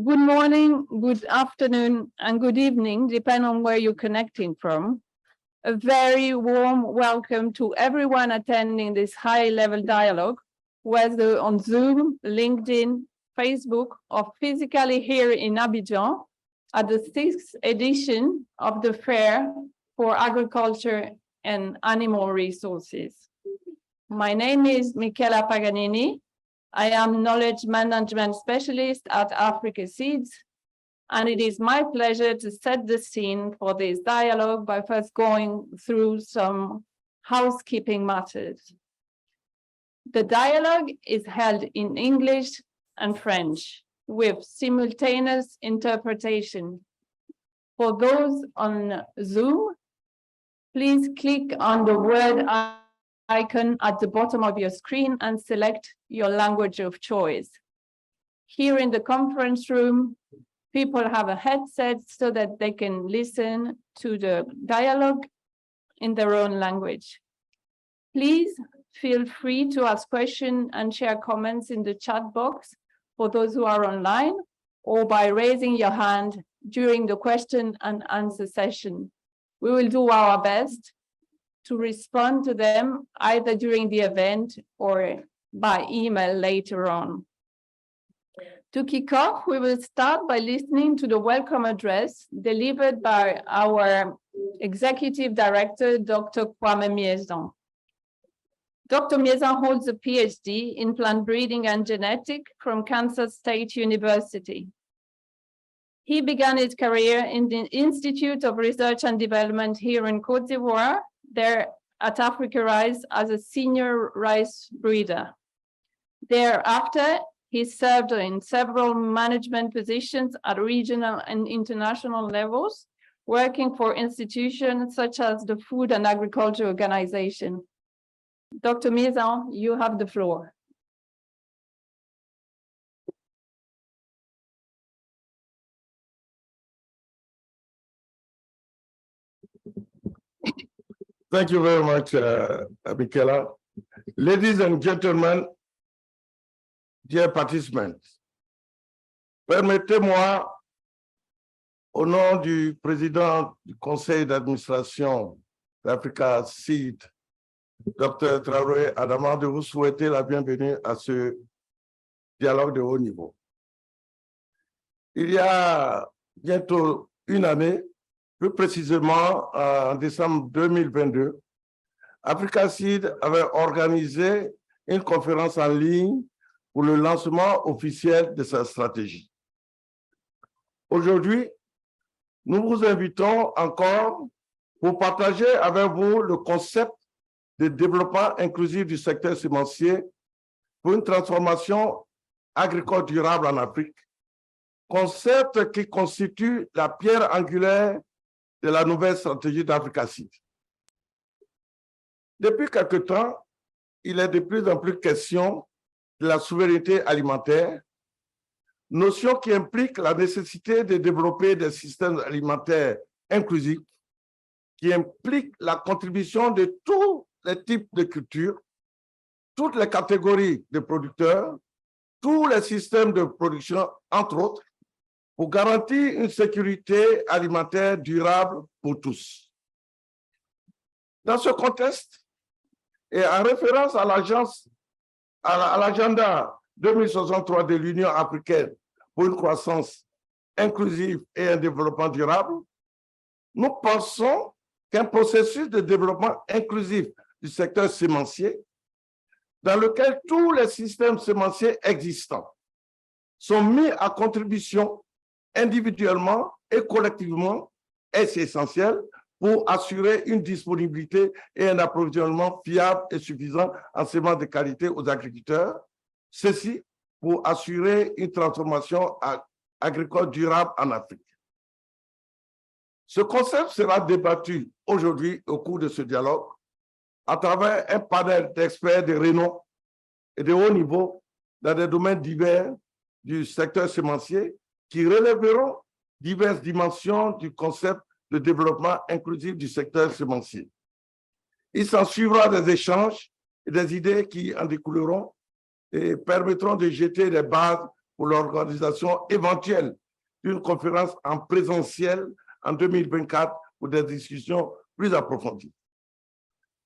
Good morning, good afternoon, and good evening, depending on where you're connecting from. A very warm welcome to everyone attending this high-level dialogue, whether on Zoom, LinkedIn, Facebook, or physically here in Abidjan at the 6th edition of the Fair for Agriculture and Animal Resources. My name is Michela Paganini. I am Knowledge Management Specialist at Africa Seeds, and it is my pleasure to set the scene for this dialogue by first going through some housekeeping matters. The dialogue is held in English and French with simultaneous interpretation. For those on Zoom, please click on the word icon at the bottom of your screen and select your language of choice. Here in the conference room, people have a headset so that they can listen to the dialogue in their own language. Please feel free to ask questions and share comments in the chat box for those who are online, or by raising your hand during the question and answer session. We will do our best to respond to them either during the event or by email later on. To kick off, we will start by listening to the welcome address delivered by our Executive Director, Dr. Kwame Miezan. Dr. Miezan holds a PhD in plant breeding and genetics from Kansas State University. He began his career in the Institute of Research and Development here in Côte d'Ivoire, there at Africa Rice as a senior rice breeder. Thereafter, he served in several management positions at regional and international levels, working for institutions such as the Food and Agriculture Organization. Dr. Miezan, you have the floor. Thank you very much, Michela. Ladies and gentlemen, dear participants, permettez-moi, au nom du président du conseil d'administration d'Africa Seed, Dr. Traoré Adama, de vous souhaiter la bienvenue à ce dialogue de haut niveau. Il y a bientôt une année, plus précisément en décembre 2022, Africa Seed avait organisé une conférence en ligne pour le lancement officiel de sa stratégie. Aujourd'hui, nous vous invitons encore pour partager avec vous le concept de développement inclusif du secteur semencier pour une transformation agricole durable en Afrique, concept qui constitue la pierre angulaire de la nouvelle stratégie d'Africa Seed. Depuis quelque temps, il est de plus en plus question de la souveraineté alimentaire, notion qui implique la nécessité de développer des systèmes alimentaires inclusifs, qui implique la contribution de tous les types de cultures, toutes les catégories de producteurs, tous les systèmes de production, entre autres, pour garantir une sécurité alimentaire durable pour tous. Dans ce contexte, et en référence à l'agenda 2063 de l'Union africaine pour une croissance inclusive et un développement durable, nous pensons qu'un processus de développement inclusif du secteur semencier, dans lequel tous les systèmes semenciers existants sont mis à contribution individuellement et collectivement, est essentiel pour assurer une disponibilité et un approvisionnement fiable et suffisant en semences de qualité aux agriculteurs, ceci pour assurer une transformation agricole durable en Afrique. Ce concept sera débattu aujourd'hui au cours de ce dialogue à travers un panel d'experts de renom et de haut niveau dans des domaines divers du secteur semencier qui relèveront diverses dimensions du concept de développement inclusif du secteur semencier. Il s'en suivra des échanges et des idées qui en découleront et permettront de jeter les bases pour l'organisation éventuelle d'une conférence en présentiel en 2024 pour des discussions plus approfondies.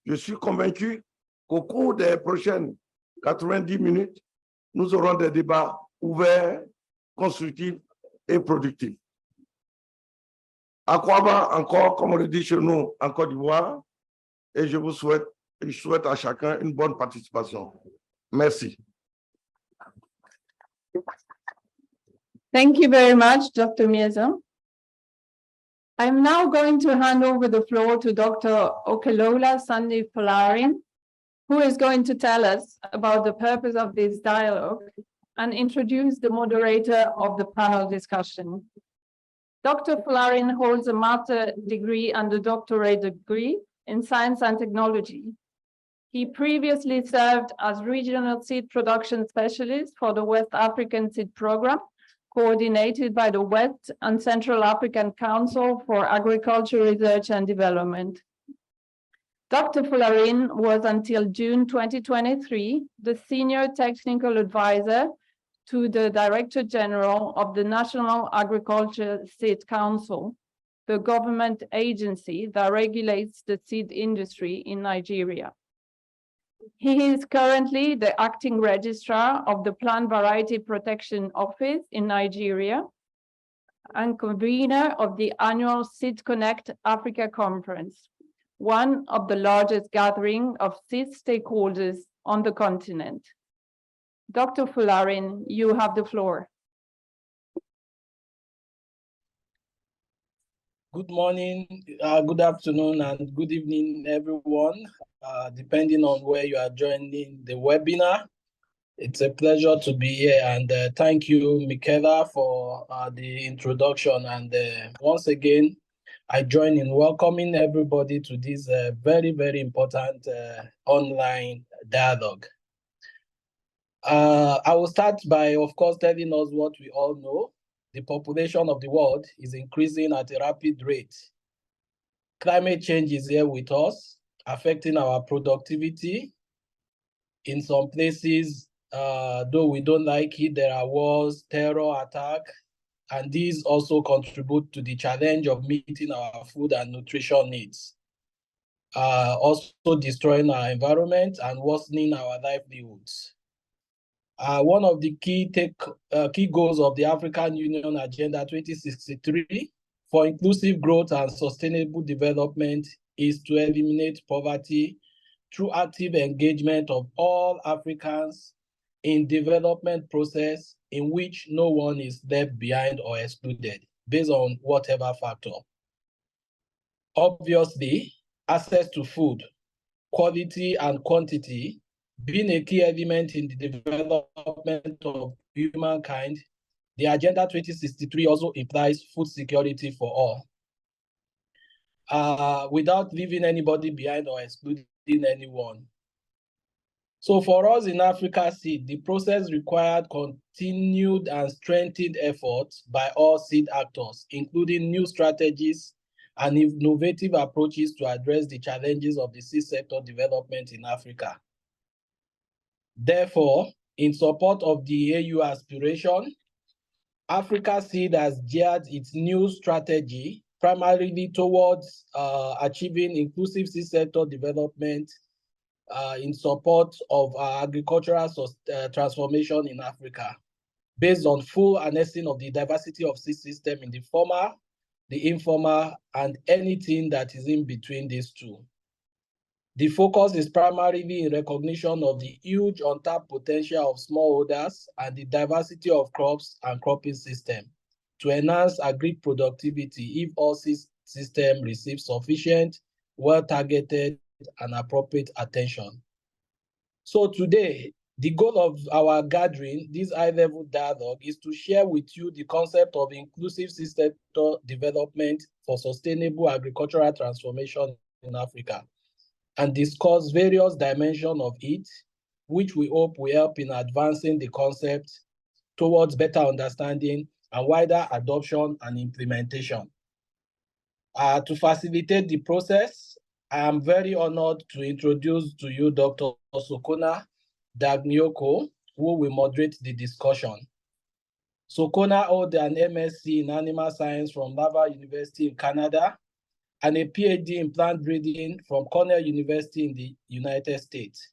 Je suis convaincu qu'au cours des prochaines 90 minutes, nous aurons des débats ouverts, constructifs et productifs. À quoi va encore, comme on le dit chez nous en Côte d'Ivoire, et je souhaite à chacun une bonne participation. Merci. Thank you very much, Dr. Mieza. I'm now going to hand over the floor to Dr. Okelola Sandy Folarin, who is going to tell us about the purpose of this dialogue and introduce the moderator of the panel discussion. Dr. Folarin holds a master's degree and a doctorate degree in science and technology. He previously served as regional seed production specialist for the West African Seed Program, coordinated by the West and Central African Council for Agriculture Research and Development. Dr. Folarin was until June 2023 the Senior Technical Advisor to the Director General of the National Agriculture Seed Council, the government agency that regulates the seed industry in Nigeria. He is currently the acting registrar of the Plant Variety Protection Office in Nigeria and convener of the annual Seed Connect Africa Conference, one of the largest gatherings of seed stakeholders on the continent. Dr. Folarin, you have the floor. Good morning, good afternoon, and good evening, everyone, depending on where you are joining the webinar. It's a pleasure to be here, and thank you, Michaela, for the introduction. And once again, I join in welcoming everybody to this very, very important online dialogue. I will start by, of course, telling us what we all know. The population of the world is increasing at a rapid rate. Climate change is here with us, affecting our productivity. In some places, though we don't like it, there are wars, terror attack, and these also contribute to the challenge of meeting our food and nutrition needs. Also destroying our environment and worsening our livelihoods. One of the key goals of the African Union Agenda 2063 for inclusive growth and sustainable development is to eliminate poverty through active engagement of all Africans in development process in which no one is left behind or excluded based on whatever factor. Obviously, access to food, quality and quantity being a key element in the development of humankind, the Agenda 2063 also implies food security for all, without leaving anybody behind or excluding anyone. So for us in Africa Seed, the process required continued and strengthened efforts by all seed actors, including new strategies and innovative approaches to address the challenges of the seed sector development in Africa. Therefore, in support of the AU aspiration, Africa Seed has geared its new strategy primarily towards achieving inclusive seed sector development in support of agricultural transformation in Africa, based on full harnessing of the diversity of seed system in the formal, the informal, and anything that is in between these two. The focus is primarily in recognition of the huge untapped potential of smallholders and the diversity of crops and cropping system to enhance agri productivity if all systems receive sufficient, well-targeted, and appropriate attention. So today, the goal of our gathering, this high-level dialogue, is to share with you the concept of inclusive sector development for sustainable agricultural transformation in Africa, and discuss various dimensions of it, which we hope will help in advancing the concept towards better understanding and wider adoption and implementation. To facilitate the process, I am very honored to introduce to you Dr. Sokona Dagnyoko, who will moderate the discussion. Sokona holds an MSc in animal science from Laval University in Canada and a PhD in plant breeding from Cornell University in the United States.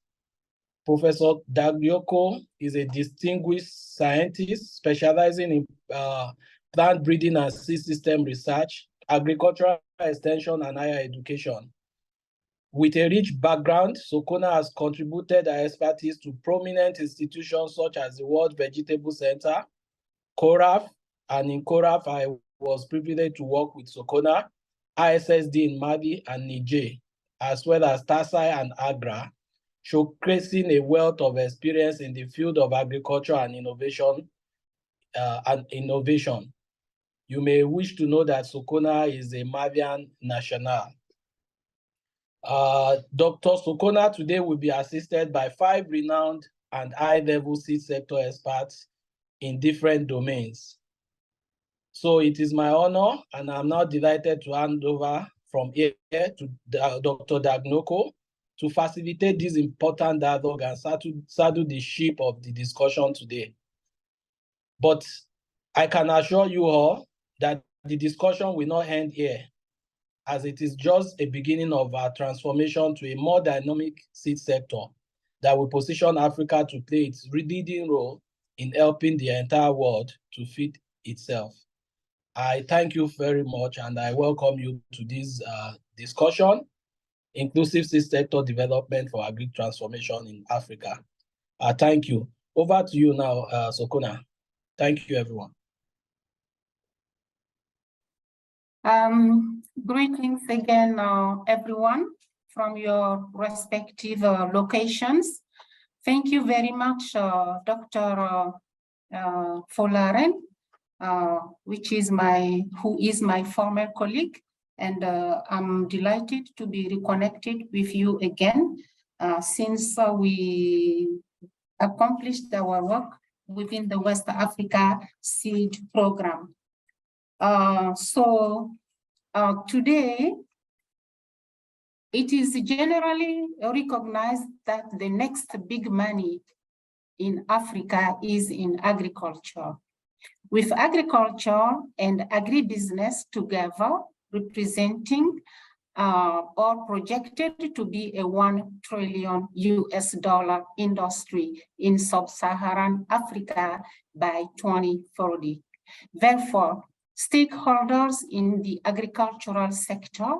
Professor Dagnoko is a distinguished scientist specializing in plant breeding and seed system research, agricultural extension, and higher education. With a rich background, Sokona has contributed her expertise to prominent institutions such as the World Vegetable Center, CORAF, and in CORAF, I was privileged to work with Sokona, ISSD in Mali and Niger, as well as TASAI and AGRA, showcasing a wealth of experience in the field of agriculture and innovation. You may wish to know that Sokona is a Malian national. Dr. Sokona today will be assisted by 5 renowned and high-level seed sector experts in different domains. So it is my honor, and I'm now delighted to hand over from here to Dr. Dagnoko to facilitate this important dialogue and saddle the ship of the discussion today. But I can assure you all that the discussion will not end here, as it is just a beginning of our transformation to a more dynamic seed sector that will position Africa to play its leading role in helping the entire world to feed itself. I thank you very much, and I welcome you to this discussion, Inclusive Seed Sector Development for Agri Transformation in Africa. Thank you. Over to you now, Sokona. Thank you, everyone. Greetings again, everyone, from your respective locations. Thank you very much, Dr. Folaren, who is my former colleague, and I'm delighted to be reconnected with you again since we accomplished our work within the West Africa Seed Program. Today, it is generally recognized that the next big money in Africa is in agriculture. With agriculture and agribusiness together representing or projected to be a $1 trillion industry in sub-Saharan Africa by 2040. Therefore, stakeholders in the agricultural sector,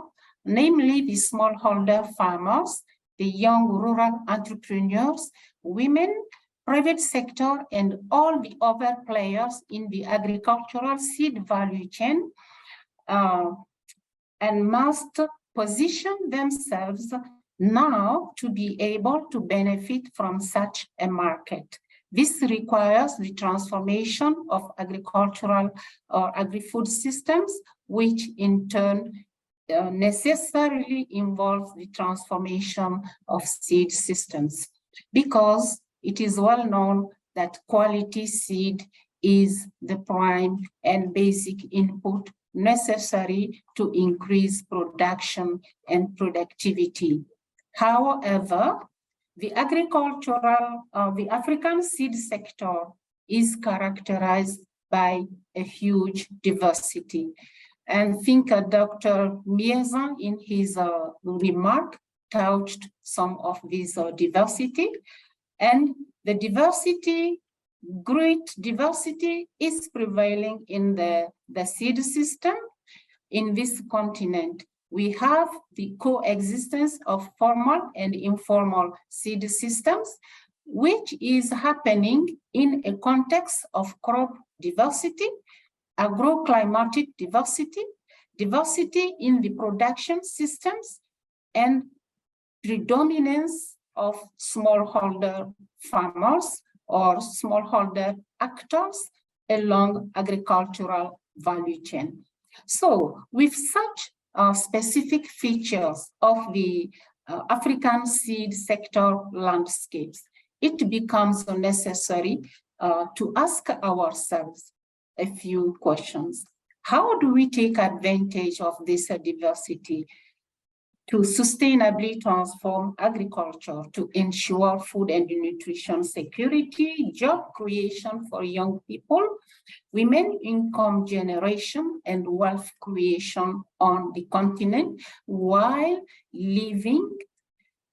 namely the smallholder farmers, the young rural entrepreneurs, women, private sector, and all the other players in the agricultural seed value chain, and must position themselves now to be able to benefit from such a market. This requires the transformation of agricultural or agri-food systems, which in turn necessarily involves the transformation of seed systems, because it is well known that quality seed is the prime and basic input necessary to increase production and productivity. However, the African seed sector is characterized by a huge diversity. And I think Dr. Miezan in his remark touched some of this diversity. And the diversity, great diversity, is prevailing in the seed system in this continent. We have the coexistence of formal and informal seed systems, which is happening in a context of crop diversity, agroclimatic diversity, diversity in the production systems, and predominance of smallholder farmers or smallholder actors along agricultural value chain. So with such specific features of the African seed sector landscapes, it becomes necessary to ask ourselves a few questions. How do we take advantage of this diversity? to sustainably transform agriculture to ensure food and nutrition security, job creation for young people, women income generation, and wealth creation on the continent, while leaving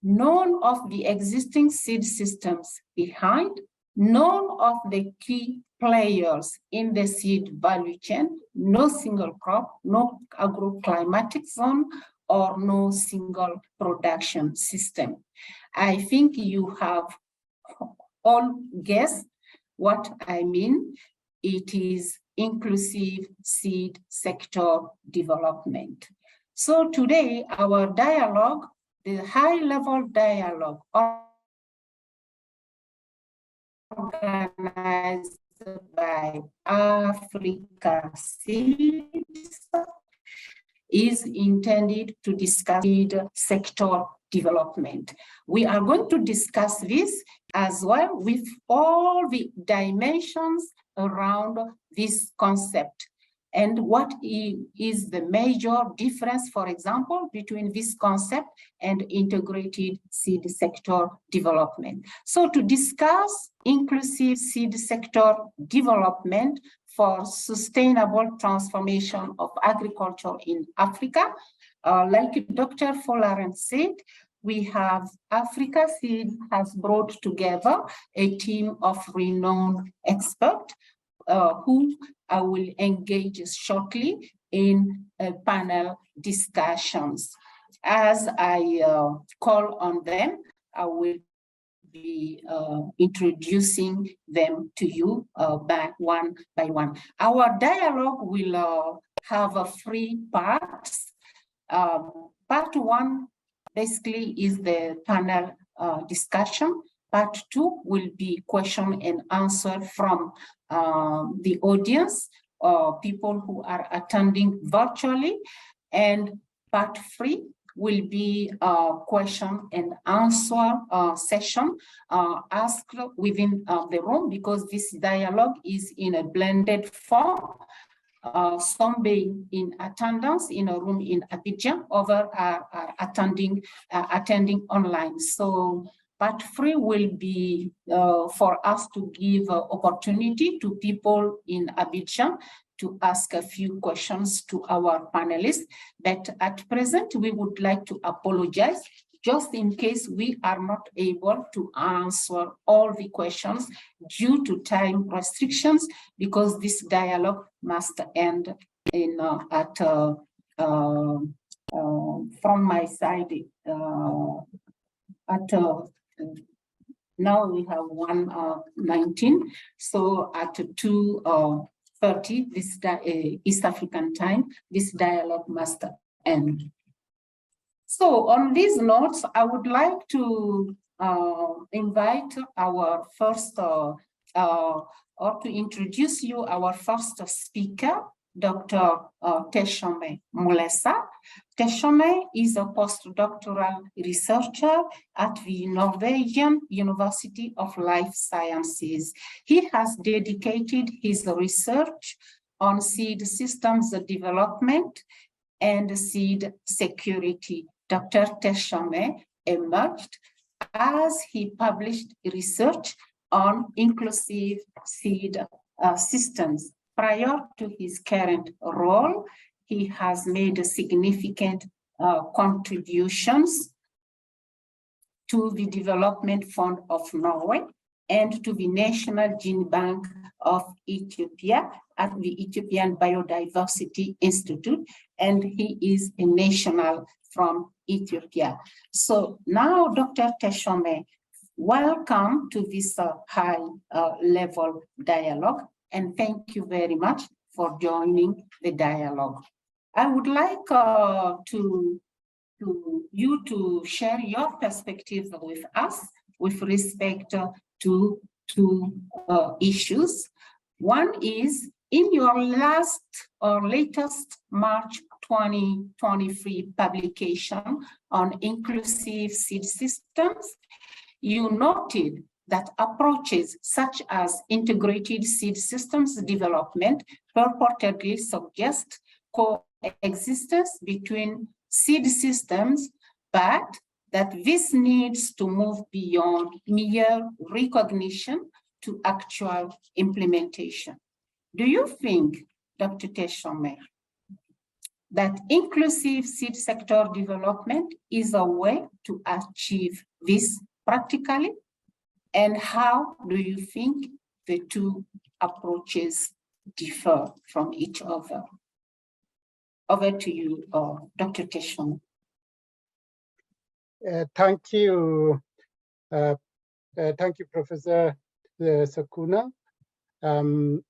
none of the existing seed systems behind, none of the key players in the seed value chain, no single crop, no agroclimatic zone, or no single production system. I think you have all guessed what I mean. It is inclusive seed sector development. So today, our dialogue, the high-level dialogue organized by Africa Seeds is intended to discuss seed sector development. We are going to discuss this as well with all the dimensions around this concept and what is the major difference, for example, between this concept and integrated seed sector development. So to discuss inclusive seed sector development for sustainable transformation of agriculture in Africa, like Dr. Folarin said, we have Africa Seed has brought together a team of renowned experts who I will engage shortly in panel discussions. As I call on them, I will be introducing them to you by one. Our dialogue will have 3 parts. Part 1 basically is the panel discussion. Part 2 will be question and answer from the audience, people who are attending virtually. And part 3 will be a question and answer session asked within the room, because this dialogue is in a blended form. Some being in attendance in a room in Abidjan, others are attending online. So part 3 will be for us to give opportunity to people in Abidjan to ask a few questions to our panelists. But at present, we would like to apologize just in case we are not able to answer all the questions due to time restrictions, because this dialogue must end in from my side now we have 1:19, so at 2:30 this East African time, this dialogue must end. So on these notes, I would like to invite our first or to introduce you our first speaker, Dr. Teshome Mulesa. Teshome is a postdoctoral researcher at the Norwegian University of Life Sciences. He has dedicated his research on seed systems development and seed security. Dr. Teshome emerged as he published research on inclusive seed systems. Prior to his current role, he has made significant contributions to the Development Fund of Norway and to the National Gene Bank of Ethiopia at the Ethiopian Biodiversity Institute, and he is a national from Ethiopia. So now, Dr. Teshome, welcome to this high-level dialogue, and thank you very much for joining the dialogue. I would like you to share your perspective with us with respect to two issues. One is, in your last or latest March 2023 publication on inclusive seed systems, you noted that approaches such as integrated seed systems development purportedly suggest coexistence between seed systems but that this needs to move beyond mere recognition to actual implementation. Do you think, Dr. Teshome, that inclusive seed sector development is a way to achieve this practically? And how do you think the two approaches differ from each other? Over to you, Dr. Teshome. Thank you, Professor Sakuna. I'm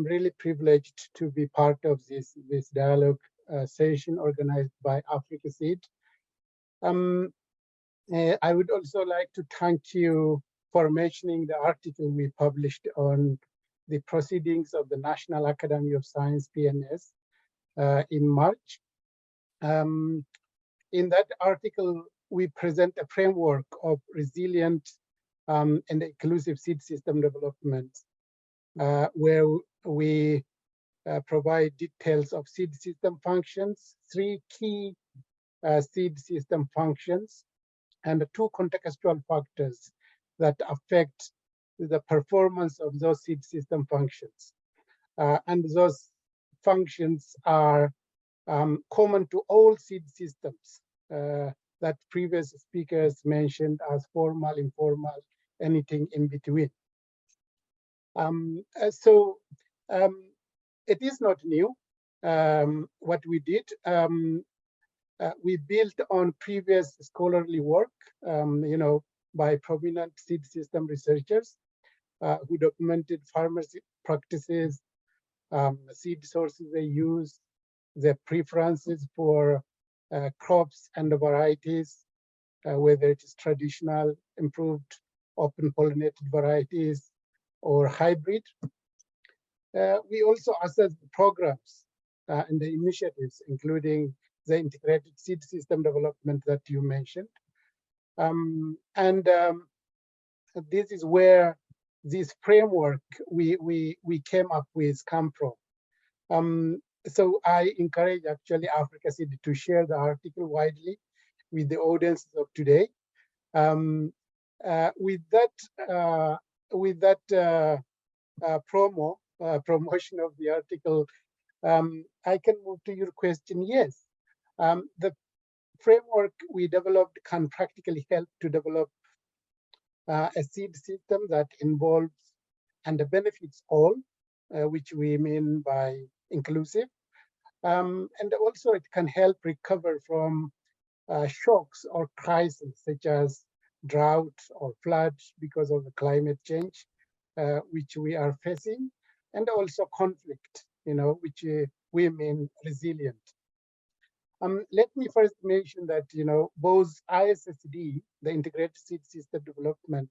really privileged to be part of this dialogue session organized by Africa Seed. I would also like to thank you for mentioning the article we published on the proceedings of the National Academy of Science, PNS, in March. In that article, we present a framework of resilient and inclusive seed system development, where we provide details of seed system functions, 3 key seed system functions, and the 2 contextual factors that affect the performance of those seed system functions. And those functions are common to all seed systems that previous speakers mentioned as formal, informal, anything in between. It is not new what we did. We built on previous scholarly work, by prominent seed system researchers who documented farmers' practices, seed sources they use, their preferences for crops and varieties, whether it is traditional, improved, open pollinated varieties, or hybrid. We also assessed the programs and the initiatives, including the integrated seed system development that you mentioned. This is where this framework we came up with come from. So I encourage actually Africa Seed to share the article widely with the audience of today. With that promotion of the article, I can move to your question. Yes, the framework we developed can practically help to develop a seed system that involves and benefits all, which we mean by inclusive. And also it can help recover from shocks or crises such as drought or floods because of the climate change, which we are facing, and also conflict, which we mean resilient. Let me first mention that, both ISSD, the Integrated Seed System Development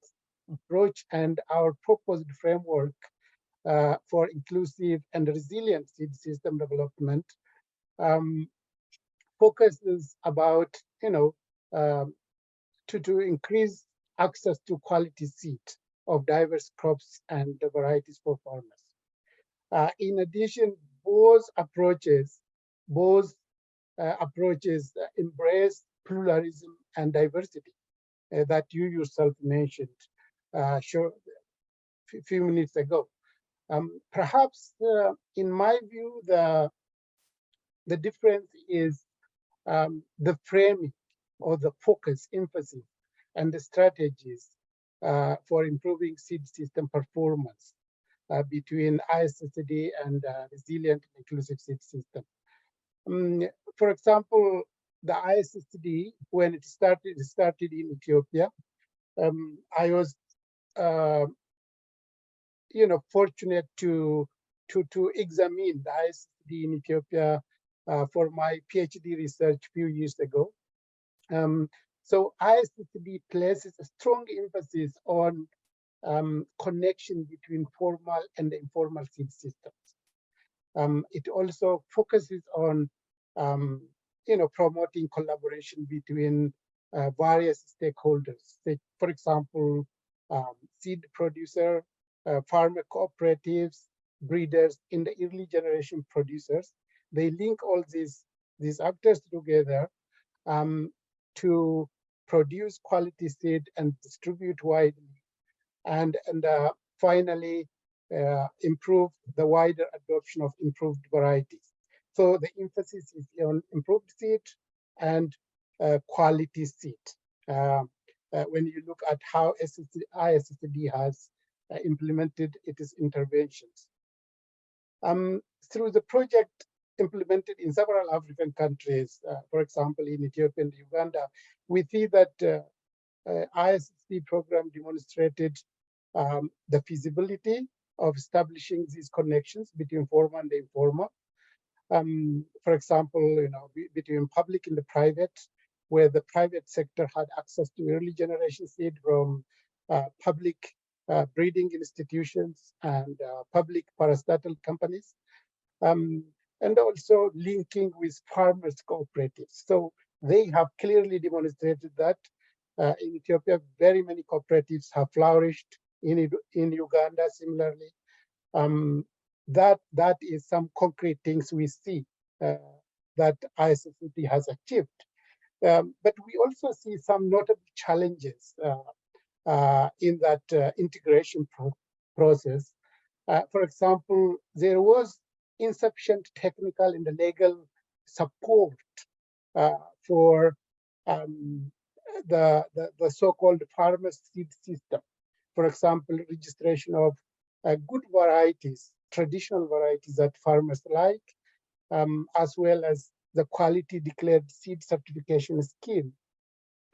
approach, and our proposed framework for inclusive and resilient seed system development focuses about, to increase access to quality seed of diverse crops and varieties for farmers. In addition, both approaches embrace pluralism and diversity that you yourself mentioned a few minutes ago. Perhaps, in my view, the difference is the framing or the focus, emphasis, and the strategies for improving seed system performance between ISSD and resilient and inclusive seed system. For example, the ISSD, when it started in Ethiopia, I was fortunate to examine the ISSD in Ethiopia for my PhD research a few years ago. So ISSD places a strong emphasis on connection between formal and informal seed systems. It also focuses on promoting collaboration between various stakeholders. For example, seed producer, farmer cooperatives, breeders, in the early generation producers. They link all these actors together to produce quality seed and distribute widely, and finally improve the wider adoption of improved varieties. So the emphasis is on improved seed and quality seed. When you look at how ISSD has implemented its interventions. Through the project implemented in several African countries, for example, in Ethiopia and Uganda, we see that ISSD program demonstrated the feasibility of establishing these connections between formal and informal. For example, between public and the private, where the private sector had access to early generation seed from public breeding institutions and public parastatal companies, and also linking with farmers cooperatives. So they have clearly demonstrated that in Ethiopia, very many cooperatives have flourished. In Uganda, similarly, that is some concrete things we see that ISSD has achieved. But we also see some notable challenges in that integration process. For example, there was insufficient technical and legal support for the so-called farmer seed system. For example, registration of good varieties, traditional varieties that farmers like, as well as the quality declared seed certification scheme,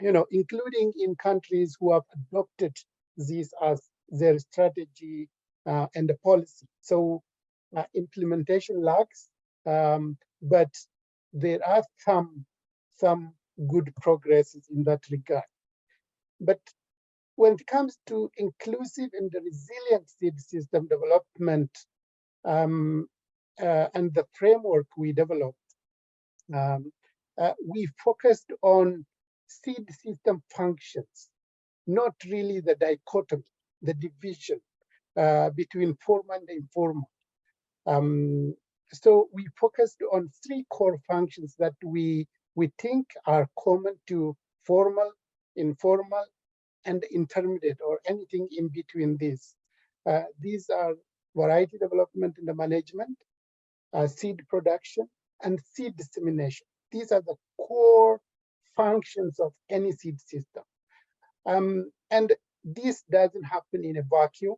including in countries who have adopted this as their strategy and the policy. So implementation lags, but there are some good progresses in that regard. But when it comes to inclusive and resilient seed system development and the framework we developed, we focused on seed system functions, not really the dichotomy, the division between formal and informal. So we focused on 3 core functions that we think are common to formal, informal, and intermediate, or anything in between these. These are variety development and the management, seed production, and seed dissemination. These are the core functions of any seed system. And this doesn't happen in a vacuum.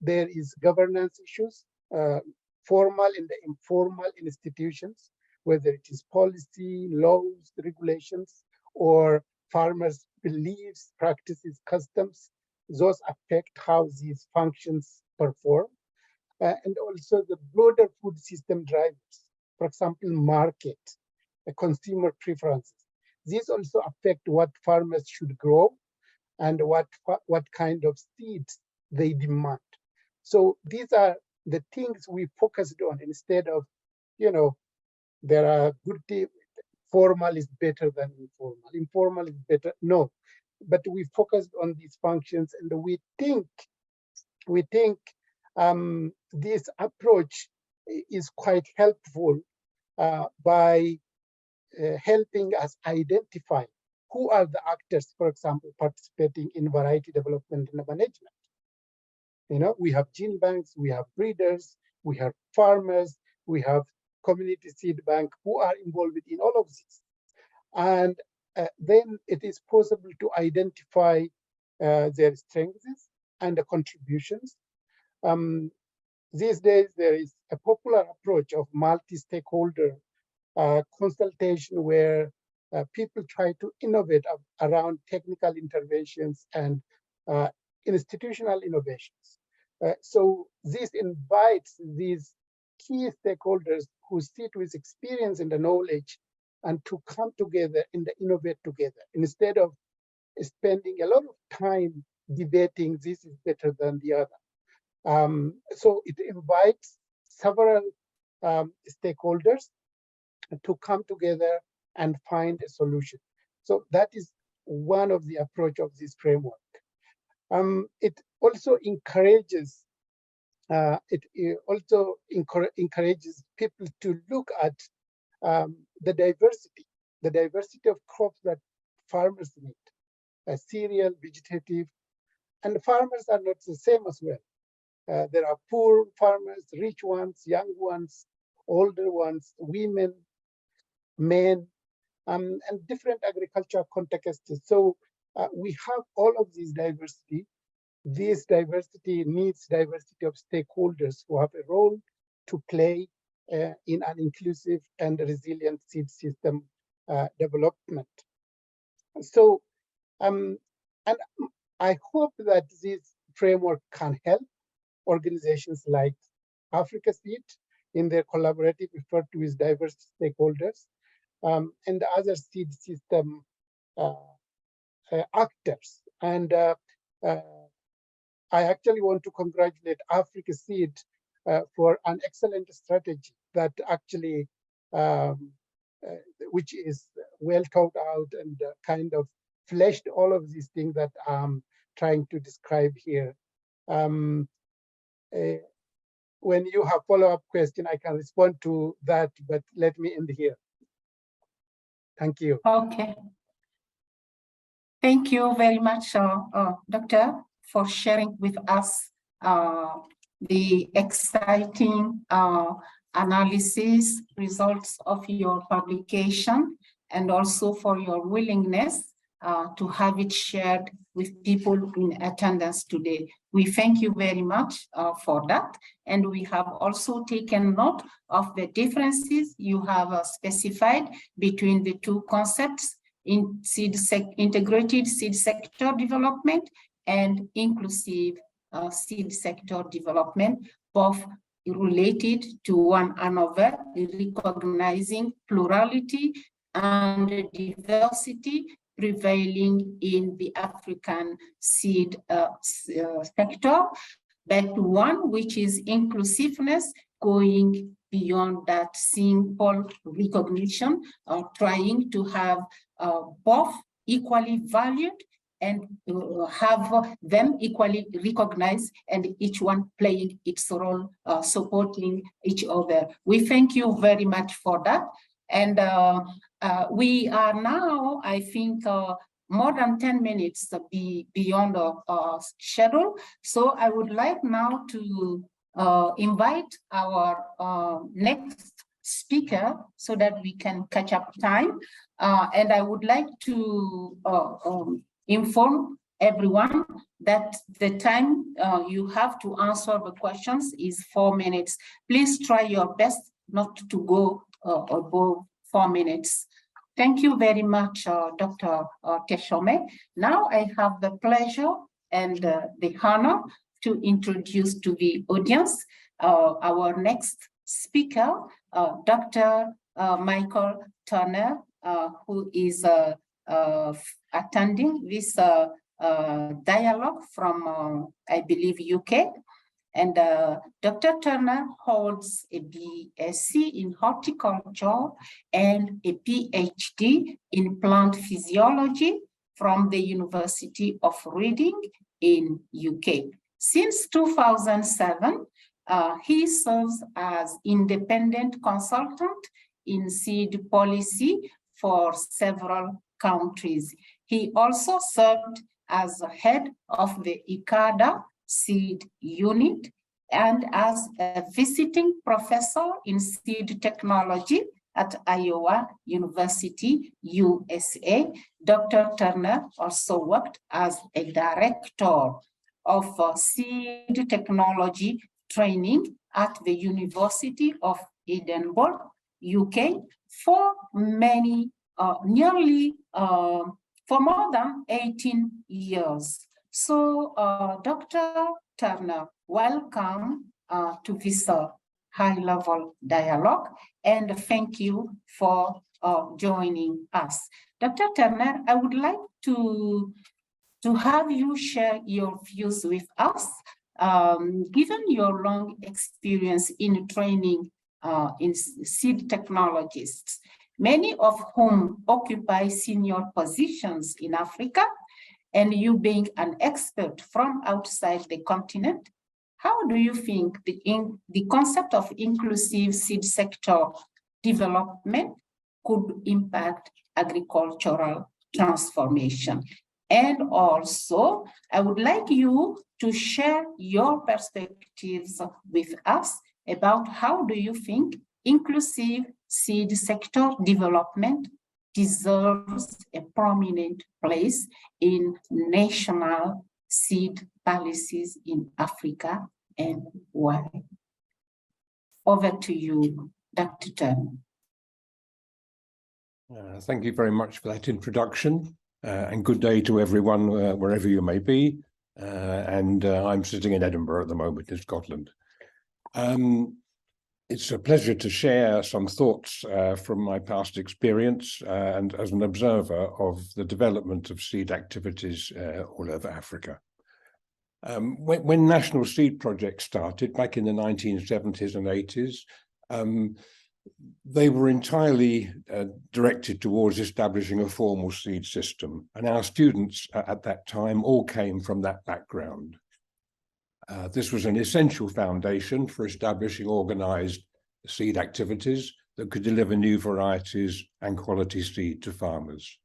There is governance issues, formal and informal institutions, whether it is policy, laws, regulations, or farmers' beliefs, practices, customs. Those affect how these functions perform. And also the broader food system drivers, for example, market, consumer preferences. These also affect what farmers should grow and what kind of seeds they demand. So these are the things we focused on instead of, there are good things, formal is better than informal, informal is better. No, but we focused on these functions, and we think this approach is quite helpful by helping us identify who are the actors, for example, participating in variety development and management. We have gene banks, we have breeders, we have farmers, we have community seed bank who are involved in all of this. And then it is possible to identify their strengths and the contributions. These days, there is a popular approach of multi-stakeholder consultation where people try to innovate around technical interventions and institutional innovations. So this invites these key stakeholders who sit with experience and the knowledge and to come together and innovate together instead of spending a lot of time debating this is better than the other. So it invites several stakeholders to come together and find a solution. So that is one of the approach of this framework. It also encourages encourages people to look at the diversity the diversity of crops that farmers need, cereal, vegetative, and farmers are not the same as well. There are poor farmers, rich ones, young ones, older ones, women, men, and different agricultural contexts. So we have all of these diversity. This diversity needs diversity of stakeholders who have a role to play in an inclusive and resilient seed system development. So, and I hope that this framework can help organizations like Africa Seed in their collaborative effort with diverse stakeholders and other seed system actors. And I actually want to congratulate Africa Seed for an excellent strategy that actually, which is well thought out and kind of fleshed all of these things that I'm trying to describe here. When you have follow-up question, I can respond to that, but let me end here. Thank you. Okay. Thank you very much, Doctor, for sharing with us the exciting analysis results of your publication, and also for your willingness to have it shared with people in attendance today. We thank you very much for that. And we have also taken note of the differences you have specified between the two concepts in integrated seed sector development and inclusive seed sector development, both related to one another, recognizing plurality and diversity prevailing in the African seed sector, but one which is inclusiveness going beyond that simple recognition, trying to have both equally valued and have them equally recognized, and each one playing its role, supporting each other. We thank you very much for that. And we are now, I think, more than 10 minutes beyond our schedule. So I would like now to invite our next speaker so that we can catch up time. And I would like to inform everyone that the time you have to answer the questions is 4 minutes. Please try your best not to go above 4 minutes. Thank you very much, Dr. Teshome. Now I have the pleasure and the honor to introduce to the audience our next speaker, Dr. Michael Turner, who is attending this dialogue from, I believe, UK. And Dr. Turner holds a BSc in horticulture and a PhD in plant physiology from the University of Reading in UK. Since 2007, he serves as independent consultant in seed policy for several countries. He also served as head of the ICADA seed unit and as a visiting professor in seed technology at Iowa University, USA. Dr. Turner also worked as a director of seed technology training at the University of Edinburgh, UK, for for more than 18 years. So, Dr. Turner, welcome to this high-level dialogue, and thank you for joining us. Dr. Turner, I would like to have you share your views with us, given your long experience in training in seed technologists, many of whom occupy senior positions in Africa, and you being an expert from outside the continent, how do you think the concept of inclusive seed sector development could impact agricultural transformation. And also, I would like you to share your perspectives with us about how do you think inclusive seed sector development deserves a prominent place in national seed policies in Africa, and why? Over to you, Dr. Thème. Thank you very much for that introduction, and good day to everyone wherever you may be. I'm sitting in Edinburgh at the moment in Scotland. It's a pleasure to share some thoughts from my past experience and as an observer of the development of seed activities all over Africa. When national seed projects started back in the 1970s and 80s, they were entirely directed towards establishing a formal seed system, and our students at that time all came from that background. This was an essential foundation for establishing organized seed activities that could deliver new varieties and quality seed to farmers.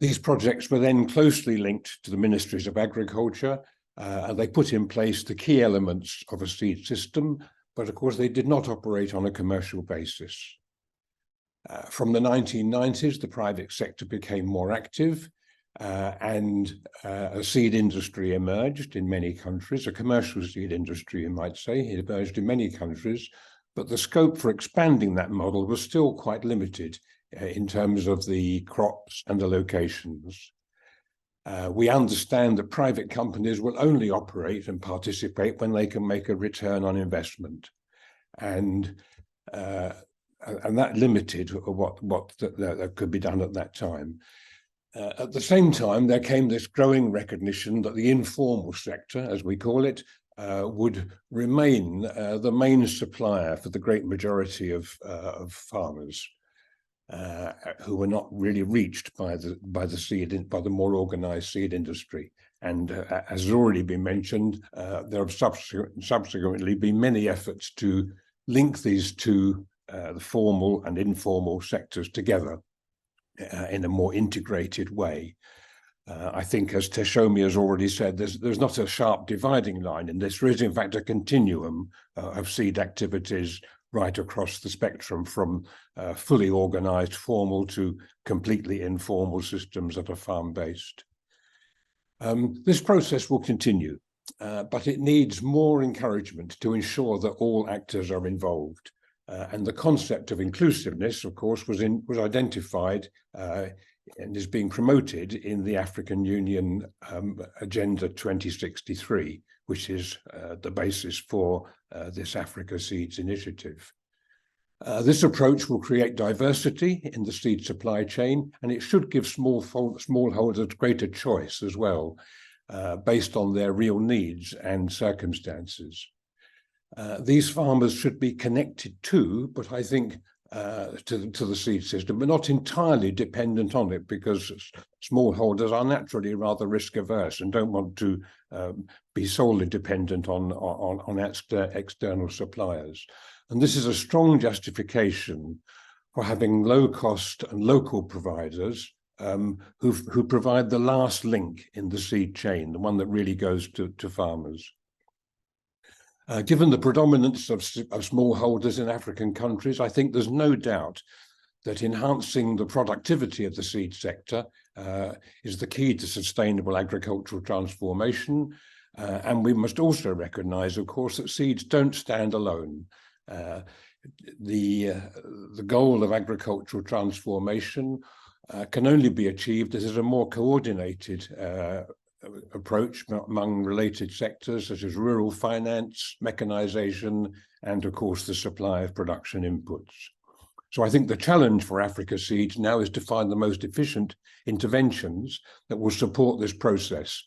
These projects were then closely linked to the Ministries of Agriculture, and they put in place the key elements of a seed system, but of course they did not operate on a commercial basis. From the 1990s, the private sector became more active, and a seed industry emerged in many countries, a commercial seed industry, you might say. It emerged in many countries, but the scope for expanding that model was still quite limited in terms of the crops and the locations. We understand that private companies will only operate and participate when they can make a return on investment, and that limited what that could be done at that time. At the same time, there came this growing recognition that the informal sector, as we call it, would remain the main supplier for the great majority of farmers who were not really reached by the more organized seed industry. And as has already been mentioned, there have subsequently been many efforts to link these two, the formal and informal sectors together in a more integrated way. I think, as Teshomi has already said, there's not a sharp dividing line in this. There is, in fact, a continuum of seed activities right across the spectrum, from fully organized formal to completely informal systems that are farm-based. This process will continue, but it needs more encouragement to ensure that all actors are involved. And the concept of inclusiveness, of course, was identified and is being promoted in the African Union Agenda 2063, which is the basis for this Africa Seeds initiative. This approach will create diversity in the seed supply chain, and it should give smallholders greater choice as well, based on their real needs and circumstances. These farmers should be connected to, but I think to the seed system, but not entirely dependent on it, because smallholders are naturally rather risk averse and don't want to be solely dependent on external suppliers. And this is a strong justification for having low cost and local providers who provide the last link in the seed chain, the one that really goes to farmers. Given the predominance of smallholders in African countries, I think there's no doubt that enhancing the productivity of the seed sector is the key to sustainable agricultural transformation. And we must also recognize, of course, that seeds don't stand alone. The goal of agricultural transformation can only be achieved as a more coordinated approach among related sectors such as rural finance, mechanization, and of course the supply of production inputs. So I think the challenge for Africa Seeds now is to find the most efficient interventions that will support this process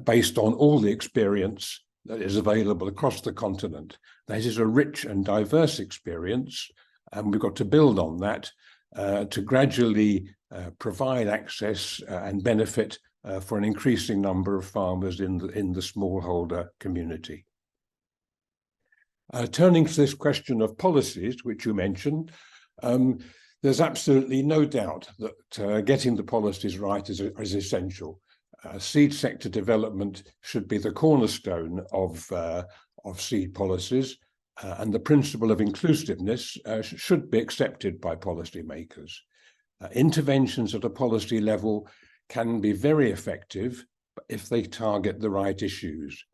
based on all the experience that is available across the continent. That is a rich and diverse experience, and we've got to build on that to gradually provide access and benefit for an increasing number of farmers in the smallholder community. Turning to this question of policies, which you mentioned, there's absolutely no doubt that getting the policies right is essential. Seed sector development should be the cornerstone of seed policies, and the principle of inclusiveness should be accepted by policymakers. Interventions at a policy level can be very effective if they target the right issues.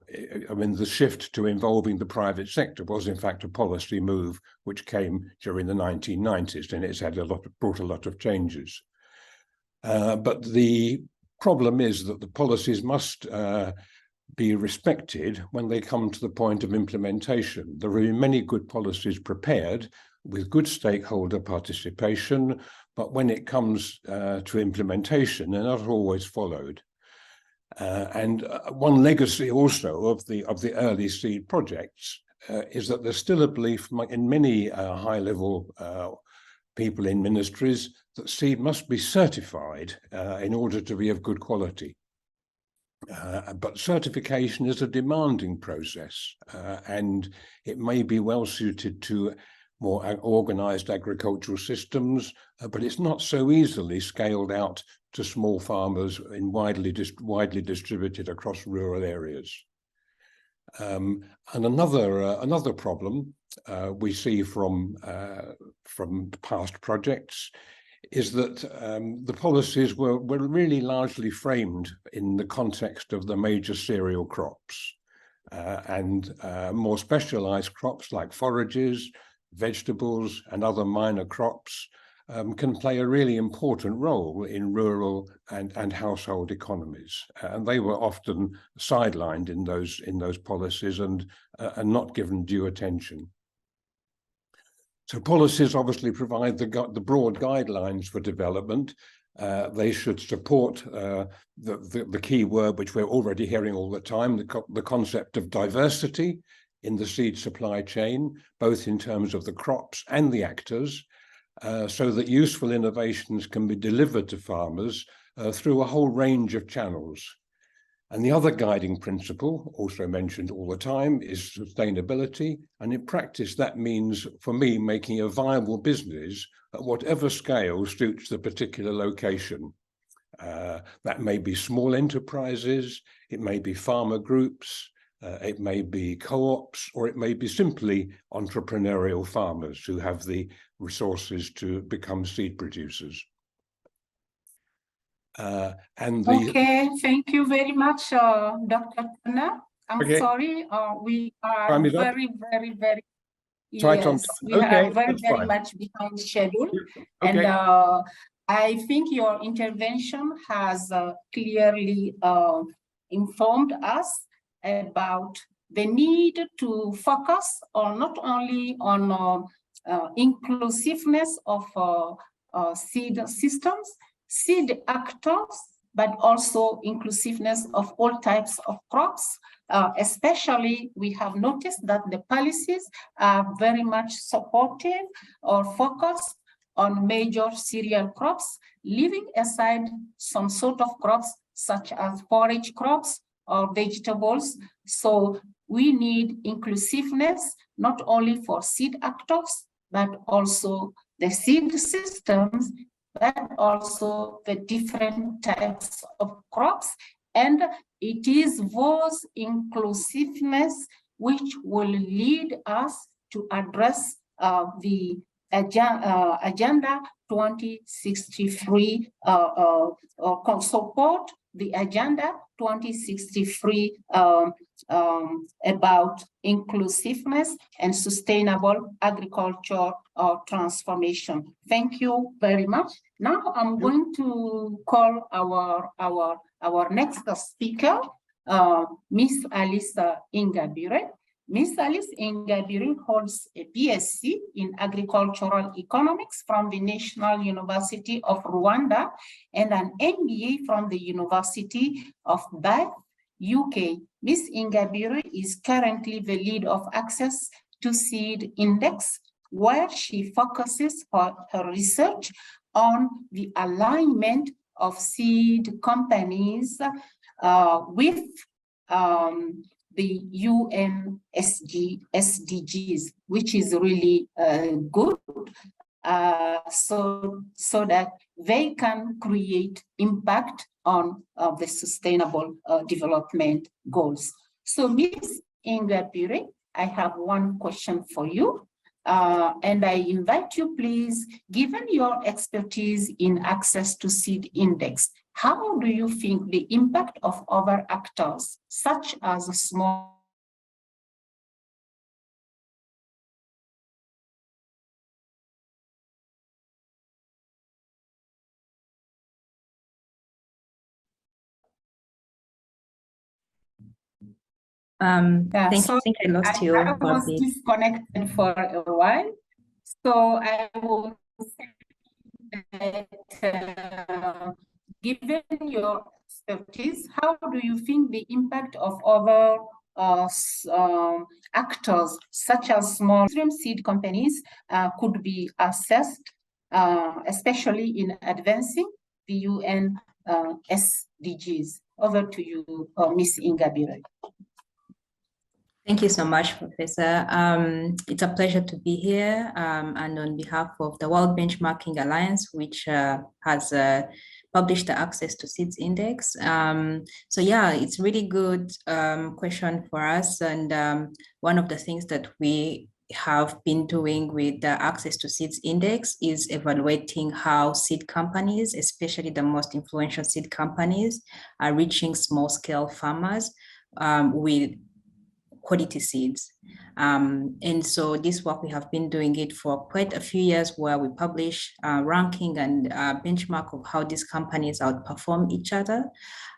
I mean, the shift to involving the private sector was in fact a policy move which came during the 1990s, and it's had brought a lot of changes. But the problem is that the policies must be respected when they come to the point of implementation. There are many good policies prepared with good stakeholder participation, but when it comes to implementation, they're not always followed. And one legacy also of the early seed projects is that there's still a belief in many high-level people in ministries that seed must be certified in order to be of good quality. But certification is a demanding process, and it may be well suited to more organized agricultural systems, but it's not so easily scaled out to small farmers in widely distributed across rural areas. And another problem we see from past projects is that the policies were really largely framed in the context of the major cereal crops, and more specialized crops like forages, vegetables, and other minor crops can play a really important role in rural and household economies, and they were often sidelined in those policies and not given due attention. So policies obviously provide the broad guidelines for development. They should support the key word which we're already hearing all the time, the concept of diversity in the seed supply chain, both in terms of the crops and the actors, so that useful innovations can be delivered to farmers through a whole range of channels. And the other guiding principle, also mentioned all the time, is sustainability. And in practice, that means, for me, making a viable business at whatever scale suits the particular location. That may be small enterprises, it may be farmer groups, it may be co-ops, or it may be simply entrepreneurial farmers who have the resources to become seed producers. Okay, thank you very much, Dr. Turner. I'm sorry, we are very, yes, we are very much behind schedule. Okay. And I think your intervention has clearly informed us about the need to focus on not only on inclusiveness of seed systems, seed actors, but also inclusiveness of all types of crops. Especially, we have noticed that the policies are very much supportive or focused on major cereal crops, leaving aside some sort of crops such as forage crops or vegetables. So we need inclusiveness, not only for seed actors, but also the seed systems, but also the different types of crops. And it is those inclusiveness which will lead us to address the Agenda 2063, support the Agenda 2063 about inclusiveness and sustainable agriculture transformation. Thank you very much. Now I'm going to call our next speaker, Miss Alice Ingabire. Miss Alice Ingabire holds a BSc in Agricultural Economics from the National University of Rwanda and an MBA from the University of Bath, UK. Miss Ingabire is currently the lead of Access to Seed Index, where she focuses her research on the alignment of seed companies with the UN SDGs, which is really good. so that they can create impact on the sustainable development goals. So Ms. Ingabire, I have one question for you. And I invite you, please, given your expertise in access to seed index, how do you think the impact of other actors, such as small I think I lost you. I was disconnected for a while, so I will say that given your expertise, how do you think the impact of other actors, such as small seed companies, could be assessed, especially in advancing the UN SDGs? Over to you, Ms. Ingabire. Thank you so much, Professor. It's a pleasure to be here, and on behalf of the World Benchmarking Alliance, which has published the Access to Seeds Index. So yeah, it's really good question for us, and one of the things that we have been doing with the Access to Seeds Index is evaluating how seed companies, especially the most influential seed companies, are reaching small-scale farmers with quality seeds. And so this work, we have been doing it for quite a few years, where we publish ranking and benchmark of how these companies outperform each other.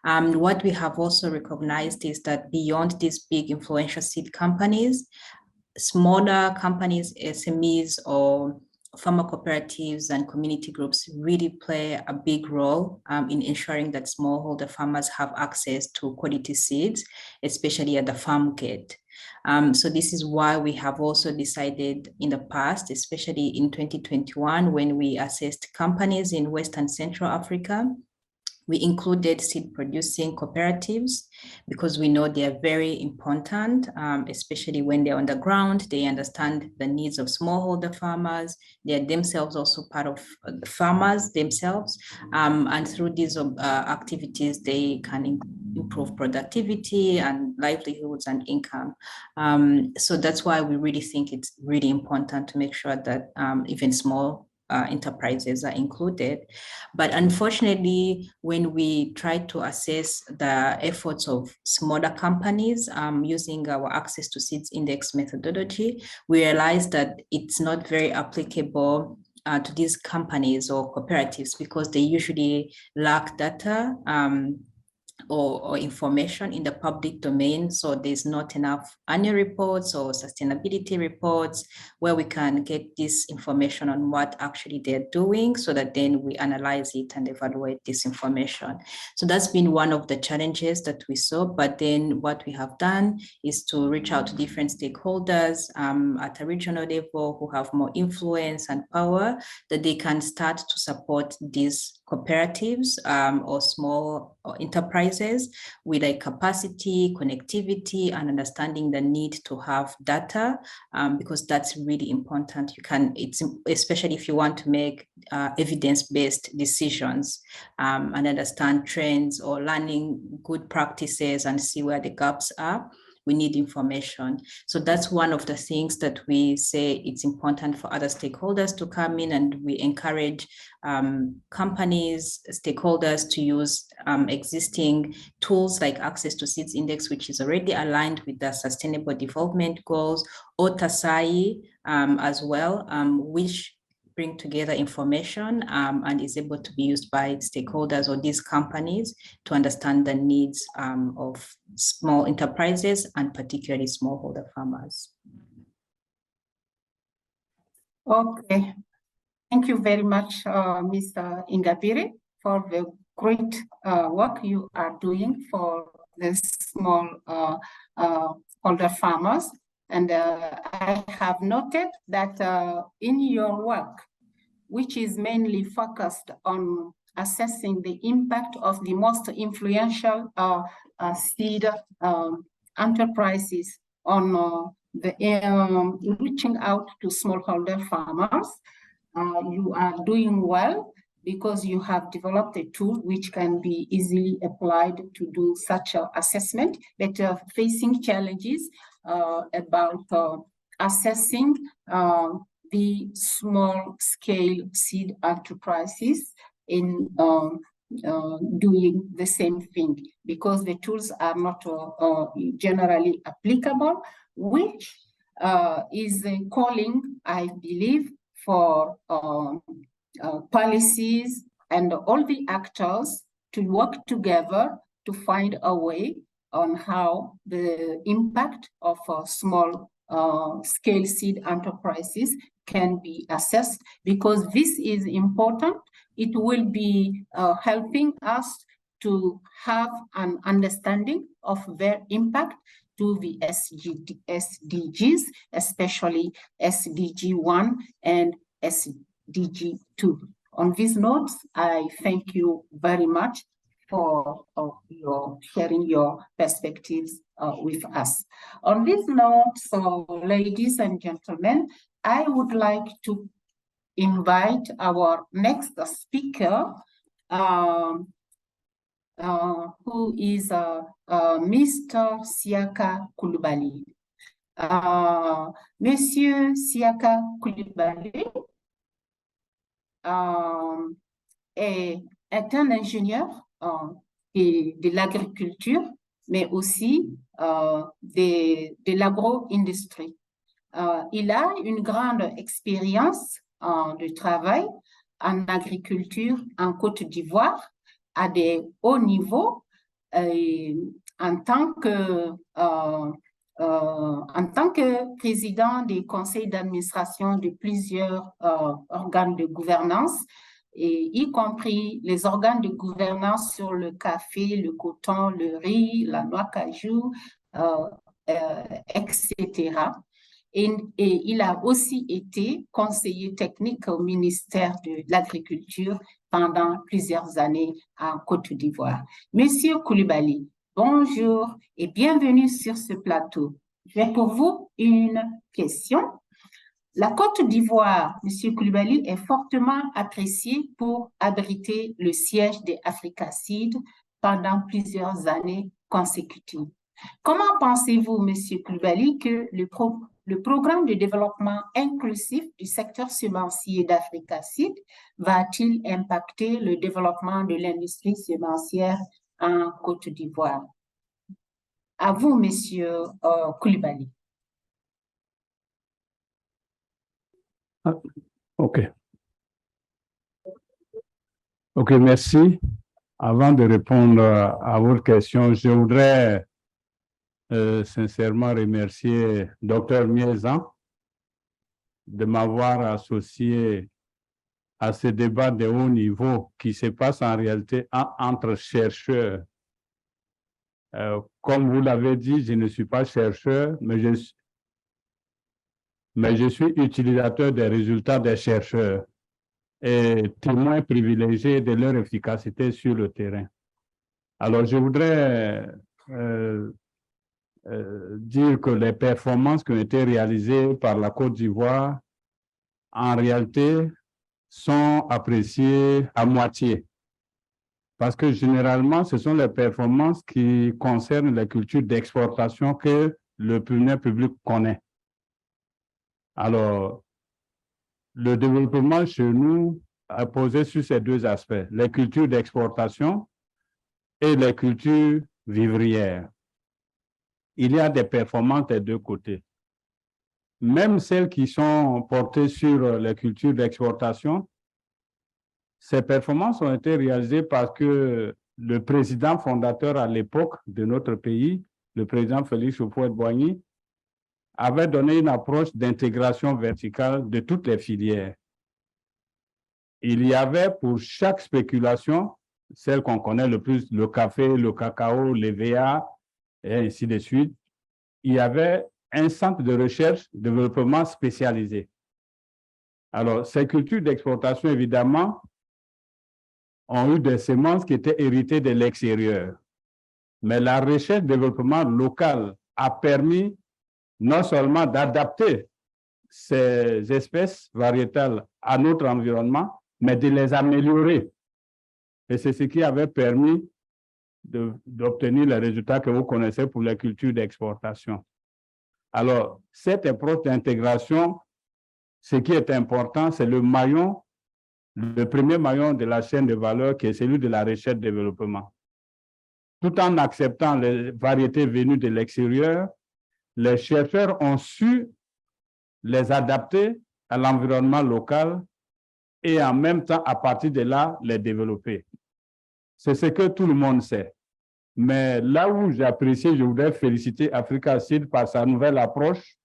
What we have also recognized is that beyond these big influential seed companies, smaller companies, SMEs, or farmer cooperatives and community groups really play a big role in ensuring that smallholder farmers have access to quality seeds, especially at the farm gate. So this is why we have also decided in the past, especially in 2021, when we assessed companies in West and Central Africa, we included seed producing cooperatives because we know they are very important, especially when they're on the ground. They understand the needs of smallholder farmers. They are themselves also part of the farmers themselves. And through these activities, they can improve productivity and livelihoods and income. So that's why we really think it's really important to make sure that even small enterprises are included. But unfortunately, when we try to assess the efforts of smaller companies using our Access to Seeds Index methodology, we realized that it's not very applicable to these companies or cooperatives because they usually lack data or information in the public domain. So there's not enough annual reports or sustainability reports where we can get this information on what actually they're doing, so that then we analyze it and evaluate this information. So that's been one of the challenges that we saw. But then what we have done is to reach out to different stakeholders at a regional level who have more influence and power, that they can start to support these cooperatives or small enterprises with like capacity, connectivity, and understanding the need to have data, because that's really important. It's especially if you want to make evidence-based decisions and understand trends or learning good practices and see where the gaps are. We need information. So that's one of the things that we say it's important for other stakeholders to come in, and we encourage companies, stakeholders to use existing tools like Access to Seeds Index, which is already aligned with the Sustainable Development Goals, or TASAI as well, which bring together information and is able to be used by stakeholders or these companies to understand the needs of small enterprises and particularly smallholder farmers. Okay, thank you very much, Ms. Ingabire, for the great work you are doing for the small holder farmers. And I have noted that in your work, which is mainly focused on assessing the impact of the most influential seed enterprises on reaching out to smallholder farmers, you are doing well because you have developed a tool which can be easily applied to do such an assessment, but you're facing challenges about assessing the small scale seed enterprises in doing the same thing, because the tools are not generally applicable, which is calling, I believe, for policies and all the actors to work together to find a way on how the impact of small scale seed enterprises can be assessed, because this is important. It will be helping us to have an understanding of their impact to the SDGs, especially SDG 1 and SDG 2. On these notes, I thank you very much for your sharing your perspectives with us. On these notes, ladies and gentlemen, I would like to invite our next speaker, who is Mr. Siaka Coulibaly. Monsieur Siaka Coulibaly est un ingénieur de l'agriculture, mais aussi de l'agro-industrie. Il a une grande expérience de travail en agriculture en Côte d'Ivoire à des hauts niveaux en tant que président des conseils d'administration de plusieurs organes de gouvernance, et y compris les organes de gouvernance sur le café, le coton, le riz, la noix cajou, etc. Et il a aussi été conseiller technique au ministère de l'Agriculture pendant plusieurs années en Côte d'Ivoire. Monsieur Coulibaly, bonjour et bienvenue sur ce plateau. J'ai pour vous une question. La Côte d'Ivoire, Monsieur Coulibaly, est fortement appréciée pour abriter le siège des Africa Seed pendant plusieurs années consécutives. Comment pensez-vous, Monsieur Coulibaly, que le programme de développement inclusif du secteur semencier d'Africa Seed va-t-il impacter le développement de l'industrie semencière en Côte d'Ivoire? À vous, Monsieur Coulibaly. OK, merci. Avant de répondre à votre question, je voudrais sincèrement remercier Dr Miezan de m'avoir associé à ce débat de haut niveau qui se passe en réalité entre chercheurs. Comme vous l'avez dit, je ne suis pas chercheur, mais je suis utilisateur des résultats des chercheurs et témoin privilégié de leur efficacité sur le terrain. Alors, je voudrais dire que les performances qui ont été réalisées par la Côte d'Ivoire, en réalité, sont appréciées à moitié. Parce que généralement, ce sont les performances qui concernent les cultures d'exportation que le public connaît. Alors, le développement chez nous a posé sur ces deux aspects, les cultures d'exportation et les cultures vivrières. Il y a des performances des deux côtés. Même celles qui sont portées sur les cultures d'exportation, ces performances ont été réalisées parce que le président fondateur à l'époque de notre pays, le président Félix Houphouët-Boigny, avait donné une approche d'intégration verticale de toutes les filières. Il y avait pour chaque spéculation, celle qu'on connaît le plus, le café, le cacao, les VA, et ainsi de suite, il y avait un centre de recherche et développement spécialisé. Alors, ces cultures d'exportation, évidemment, ont eu des semences qui étaient héritées de l'extérieur. Mais la recherche et développement local a permis non seulement d'adapter ces espèces variétales à notre environnement, mais de les améliorer. Et c'est ce qui avait permis d'obtenir les résultats que vous connaissez pour les cultures d'exportation. Alors, cette approche d'intégration, ce qui est important, c'est le maillon, le premier maillon de la chaîne de valeur qui est celui de la recherche-développement. Tout en acceptant les variétés venues de l'extérieur, les chercheurs ont su les adapter à l'environnement local et en même temps, à partir de là, les développer. C'est ce que tout le monde sait. Mais là où j'apprécie, je voudrais féliciter Africa Seed par sa nouvelle approche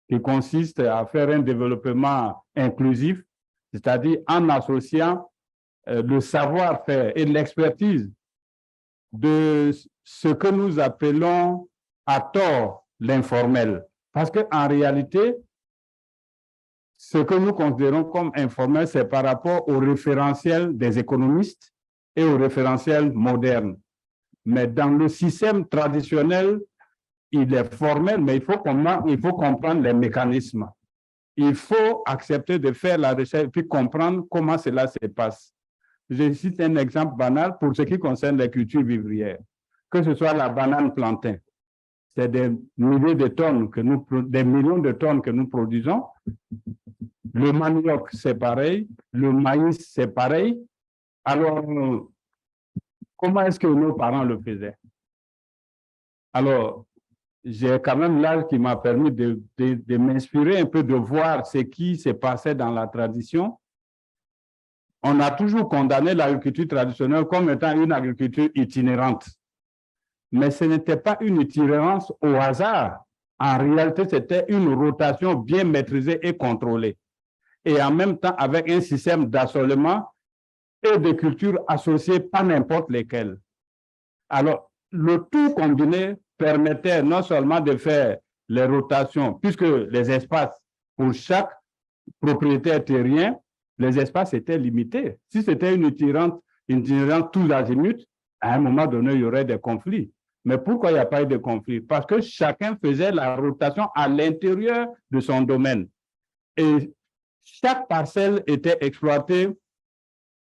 qui consiste à faire un développement inclusif, c'est-à-dire en associant le savoir-faire et l'expertise de ce que nous appelons à tort l'informel. Parce qu'en réalité, ce que nous considérons comme informel, c'est par rapport au référentiel des économistes et au référentiel moderne. Mais dans le système traditionnel, il est formel, mais il faut comprendre les mécanismes. Il faut accepter de faire la recherche et puis comprendre comment cela se passe. Je cite un exemple banal pour ce qui concerne les cultures vivrières, que ce soit la banane plantain. C'est des milliers de tonnes des millions de tonnes que nous produisons. Le manioc, c'est pareil. Le maïs, c'est pareil. Alors, comment est-ce que nos parents le faisaient? Alors, j'ai quand même l'âge qui m'a permis de m'inspirer un peu, de voir ce qui se passait dans la tradition. On a toujours condamné l'agriculture traditionnelle comme étant une agriculture itinérante. Mais ce n'était pas une itinérance au hasard. En réalité, c'était une rotation bien maîtrisée et contrôlée. Et en même temps, avec un système d'assolement et de cultures associées, pas n'importe lesquelles. Alors, le tout combiné permettait non seulement de faire les rotations, puisque les espaces pour chaque propriétaire terrien, les espaces étaient limités. Si c'était une itinérante tous azimuts, à un moment donné, il y aurait des conflits. Mais pourquoi il n'y a pas eu de conflit? Parce que chacun faisait la rotation à l'intérieur de son domaine. Et chaque parcelle était exploitée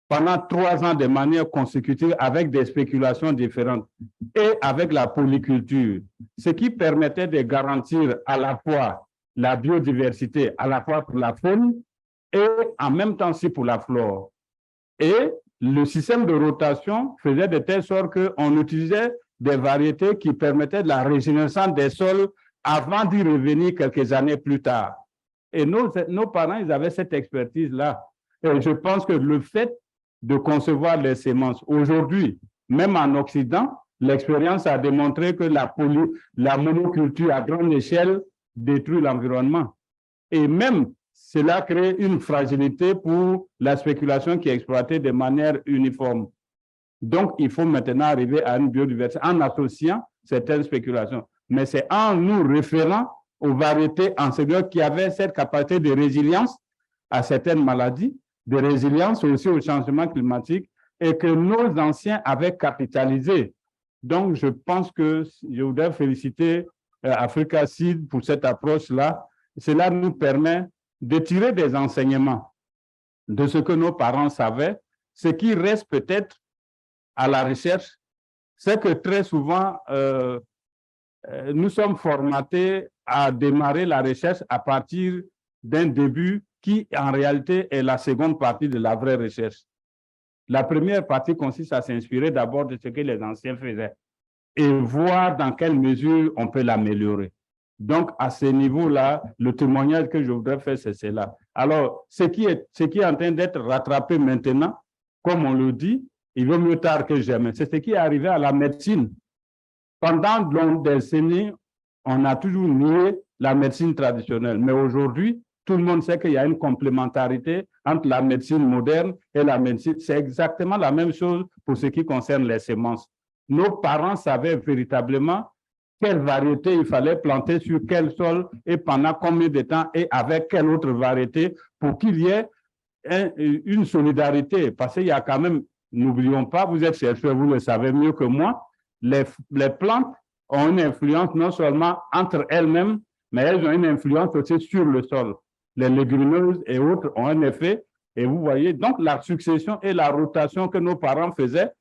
pendant 3 ans de manière consécutive avec des spéculations différentes et avec la polyculture, ce qui permettait de garantir à la fois la biodiversité, à la fois pour la faune et en même temps aussi pour la flore. Et le système de rotation faisait de telle sorte qu'on utilisait des variétés qui permettaient de la régénérescence des sols avant d'y revenir quelques années plus tard. Et nos parents, ils avaient cette expertise-là. Et je pense que le fait de concevoir les semences, aujourd'hui, même en Occident, l'expérience a démontré que la monoculture à grande échelle détruit l'environnement. Et même, cela crée une fragilité pour la spéculation qui est exploitée de manière uniforme. Donc, il faut maintenant arriver à une biodiversité en associant certaines spéculations. Mais c'est en nous référant aux variétés anciennes qui avaient cette capacité de résilience à certaines maladies, de résilience aussi au changement climatique, et que nos anciens avaient capitalisé. Donc, je pense que je voudrais féliciter Africa Seed pour cette approche-là. Cela nous permet de tirer des enseignements de ce que nos parents savaient. Ce qui reste peut-être à la recherche, c'est que très souvent, nous sommes formatés à démarrer la recherche à partir d'un début qui, en réalité, est la seconde partie de la vraie recherche. La première partie consiste à s'inspirer d'abord de ce que les anciens faisaient et voir dans quelle mesure on peut l'améliorer. Donc, à ce niveau-là, le témoignage que je voudrais faire, c'est cela. Alors, ce qui est en train d'être rattrapé maintenant, comme on le dit, il vaut mieux tard que jamais. C'est ce qui est arrivé à la médecine. Pendant des décennies, on a toujours nié la médecine traditionnelle. Mais aujourd'hui, tout le monde sait qu'il y a une complémentarité entre la médecine moderne et la médecine. C'est exactement la même chose pour ce qui concerne les semences. Nos parents savaient véritablement quelle variété il fallait planter sur quel sol et pendant combien de temps et avec quelle autre variété pour qu'il y ait une solidarité. Parce qu'il y a quand même, n'oublions pas, vous êtes chercheurs, vous le savez mieux que moi, les plantes ont une influence non seulement entre elles-mêmes, mais elles ont une influence aussi sur le sol. Les légumineuses et autres ont un effet, et vous voyez, donc la succession et la rotation que nos parents faisaient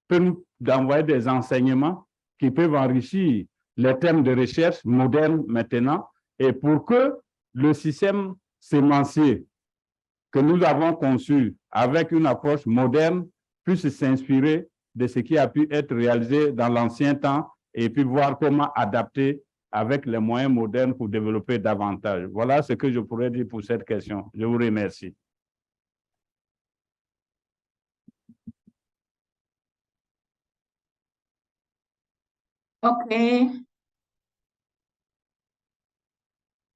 peuvent nous envoyer des enseignements qui peuvent enrichir les thèmes de recherche modernes maintenant, et pour que le système semencier que nous avons conçu avec une approche moderne puisse s'inspirer de ce qui a pu être réalisé dans l'ancien temps et puis voir comment adapter avec les moyens modernes pour développer davantage. Voilà ce que je pourrais dire pour cette question. Je vous remercie. OK.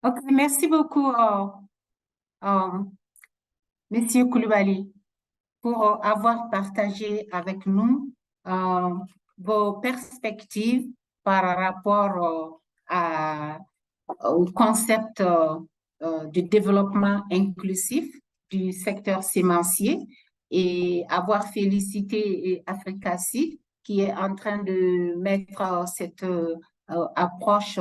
OK, merci beaucoup, Monsieur Koulibaly, pour avoir partagé avec nous vos perspectives par rapport au concept de développement inclusif du secteur semencier et avoir félicité Africa Seed qui est en train de mettre cette approche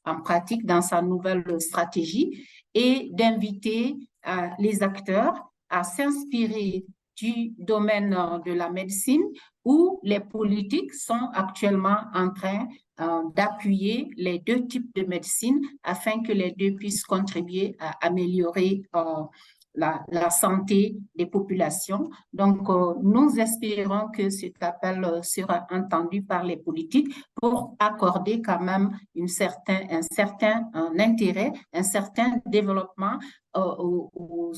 en pratique dans sa nouvelle stratégie et d'inviter les acteurs à s'inspirer du domaine de la médecine où les politiques sont actuellement en train d'appuyer les deux types de médecine afin que les deux puissent contribuer à améliorer la santé des populations. Donc, nous espérons que cet appel sera entendu par les politiques pour accorder quand même un certain intérêt, un certain développement aux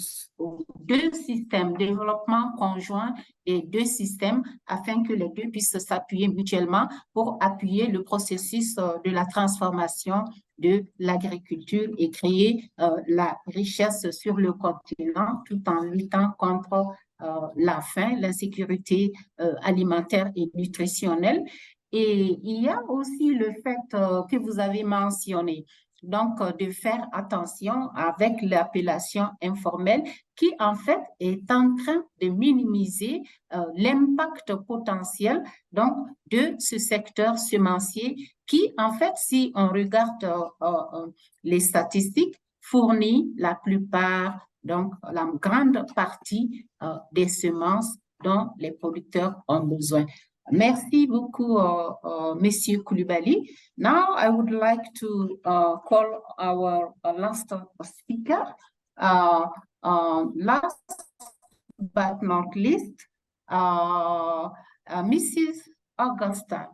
deux systèmes, développement conjoint des deux systèmes afin que les deux puissent s'appuyer mutuellement pour appuyer le processus de la transformation de l'agriculture et créer la richesse sur le continent tout en luttant contre la faim, l'insécurité alimentaire et nutritionnelle. Et il y a aussi le fait que vous avez mentionné, donc de faire attention avec l'appellation informelle qui en fait est en train de minimiser l'impact potentiel donc de ce secteur semencier qui en fait, si on regarde les statistiques, fournit la plupart, donc la grande partie des semences dont les producteurs ont besoin. Merci beaucoup, Monsieur Koulibaly. Now, I would like to call our last speaker. Last but not least, Mrs. Augusta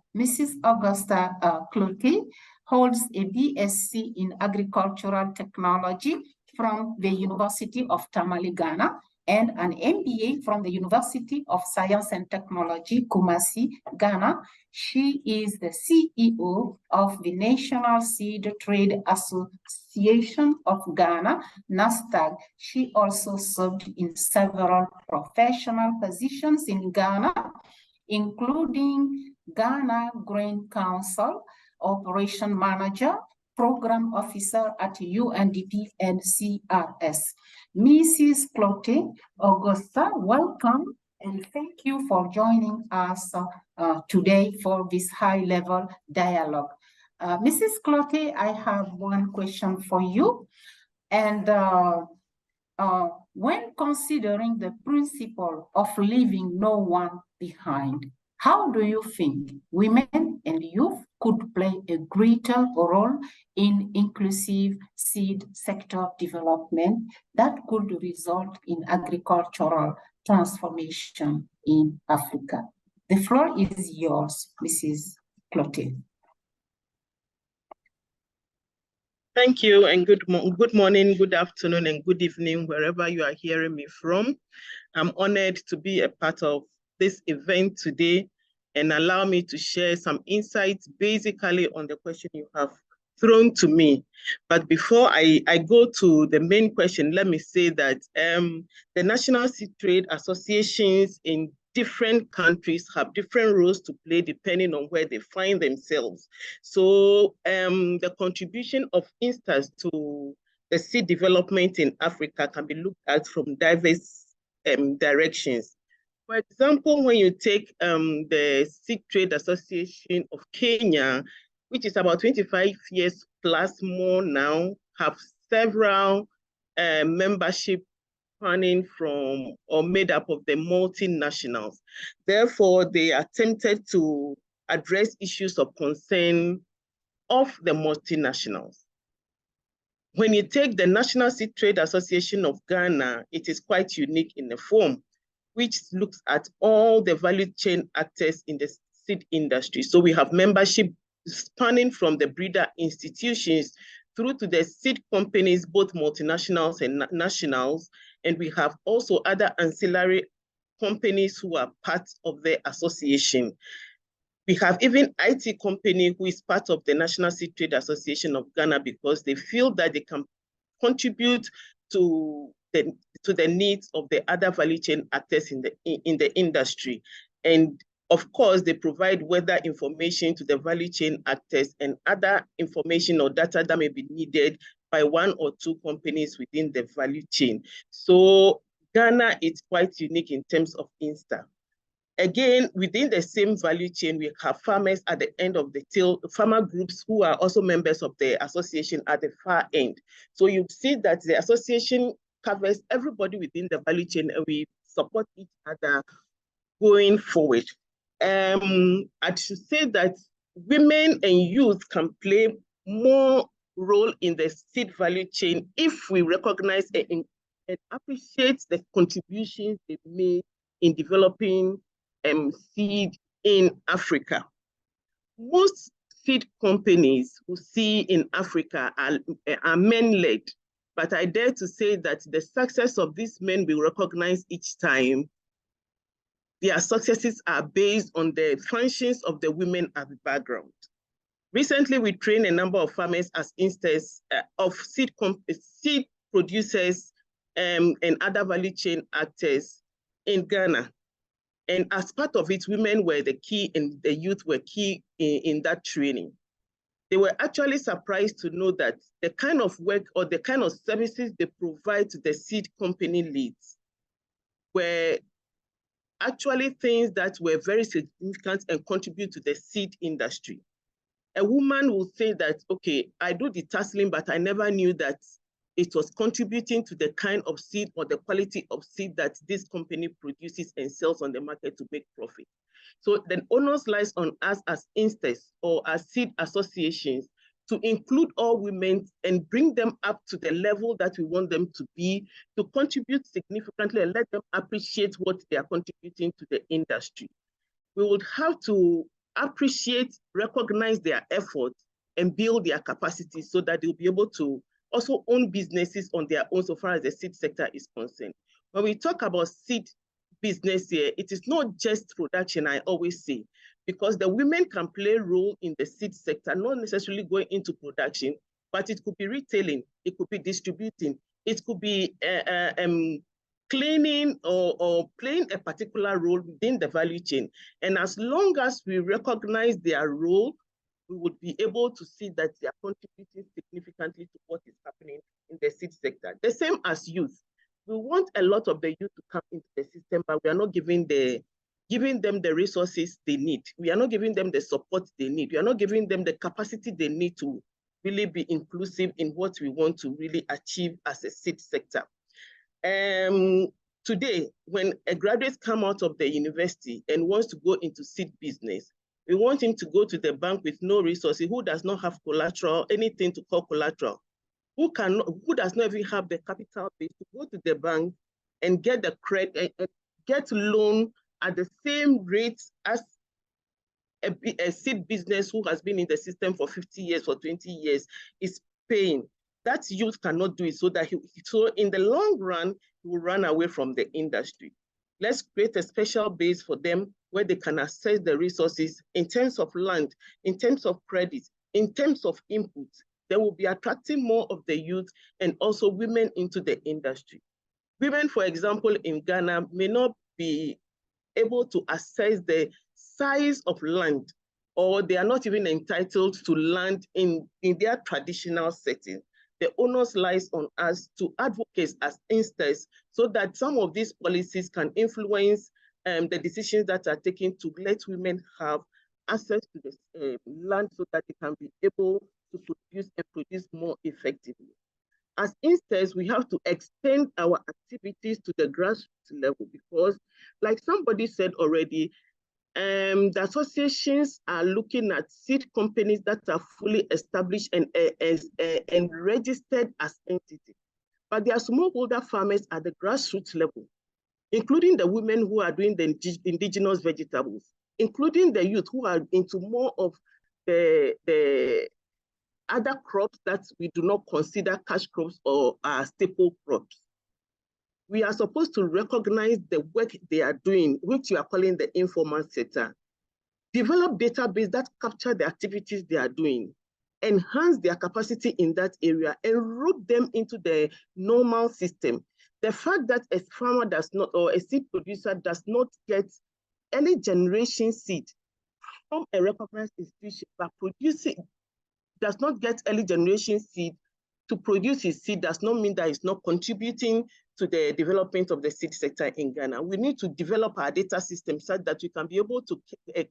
Cloté holds a BSc in Agricultural Technology from the University of Tamale, Ghana, and an MBA from the University of Science and Technology, Kumasi, Ghana. She is the CEO of the National Seed Trade Association of Ghana, NASTAG. She also served in several professional positions in Ghana, including Ghana Grain Council, Operation Manager, Program Officer at UNDP and CRS. Mrs. Cloté Augusta, welcome and thank you for joining us today for this high-level dialogue. Mrs. Cloté, I have one question for you. And when considering the principle of leaving no one behind, how do you think women and youth could play a greater role in inclusive seed sector development that could result in agricultural transformation in Africa? The floor is yours, Mrs. Cloté. Thank you, and good morning, good afternoon, and good evening, wherever you are hearing me from. I'm honored to be a part of this event today and allow me to share some insights basically on the question you have thrown to me. But before I go to the main question, let me say that the National Seed Trade Associations in different countries have different roles to play depending on where they find themselves. So the contribution of INSTAs to the seed development in Africa can be looked at from diverse directions. For example, when you take the Seed Trade Association of Kenya, which is about 25 years plus more now, have several membership spanning from or made up of the multinationals. Therefore, they attempted to address issues of concern of the multinationals. When you take the National Seed Trade Association of Ghana, it is quite unique in the form, which looks at all the value chain actors in the seed industry. So we have membership spanning from the breeder institutions through to the seed companies, both multinationals and nationals. And we have also other ancillary companies who are part of the association. We have even IT company who is part of the National Seed Trade Association of Ghana because they feel that they can contribute to the needs of the other value chain actors in the industry. And of course, they provide weather information to the value chain actors and other information or data that may be needed by one or two companies within the value chain. So Ghana is quite unique in terms of Insta. Again, within the same value chain, we have farmers at the end of the tail, farmer groups who are also members of the association at the far end. So you see that the association covers everybody within the value chain and we support each other going forward. I should say that women and youth can play more role in the seed value chain if we recognize and appreciate the contributions they made in developing seed in Africa. Most seed companies we see in Africa are men-led, but I dare to say that the success of these men we recognize each time, their successes are based on the functions of the women at the background. Recently, we trained a number of farmers as instances of seed producers and other value chain actors in Ghana. And as part of it, women were the key and the youth were key in that training. They were actually surprised to know that the kind of work or the kind of services they provide to the seed company leads were actually things that were very significant and contribute to the seed industry. A woman will say that, okay, I do the tasseling, but I never knew that it was contributing to the kind of seed or the quality of seed that this company produces and sells on the market to make profit. So the onus lies on us as instances or as seed associations to include all women and bring them up to the level that we want them to be, to contribute significantly and let them appreciate what they are contributing to the industry. We would have to appreciate, recognize their efforts and build their capacity so that they'll be able to also own businesses on their own so far as the seed sector is concerned. When we talk about seed business here, it is not just production, I always say, because the women can play a role in the seed sector, not necessarily going into production, but it could be retailing, it could be distributing, it could be cleaning or playing a particular role within the value chain. And as long as we recognize their role, we would be able to see that they are contributing significantly to what is happening in the seed sector. The same as youth. We want a lot of the youth to come into the system, but we are not giving them the resources they need. We are not giving them the support they need. We are not giving them the capacity they need to really be inclusive in what we want to really achieve as a seed sector. Today, when a graduate comes out of the university and wants to go into seed business, we want him to go to the bank with no resources, who does not have collateral, anything to call collateral, who does not even have the capital base to go to the bank and get the credit and get loan at the same rate as a seed business who has been in the system for 50 years, for 20 years is paying. That youth cannot do it, so in the long run, he will run away from the industry. Let's create a special base for them where they can access the resources in terms of land, in terms of credit, in terms of input. They will be attracting more of the youth and also women into the industry. Women, for example, in Ghana may not be able to access the size of land, or they are not even entitled to land in their traditional setting. The onus lies on us to advocate as instances so that some of these policies can influence the decisions that are taken to let women have access to the land so that they can be able to produce and produce more effectively. As instead, we have to extend our activities to the grassroots level because, like somebody said already, the associations are looking at seed companies that are fully established and registered as entities. But there are smallholder farmers at the grassroots level, including the women who are doing the indigenous vegetables, including the youth who are into more of the other crops that we do not consider cash crops or staple crops. We are supposed to recognize the work they are doing, which you are calling the informal sector. Develop databases that capture the activities they are doing, enhance their capacity in that area, and root them into the normal system. The fact that a farmer does not, or a seed producer does not get early generation seed from a recognized institution, but does not get early generation seed to produce his seed does not mean that it's not contributing to the development of the seed sector in Ghana. We need to develop our data system so that we can be able to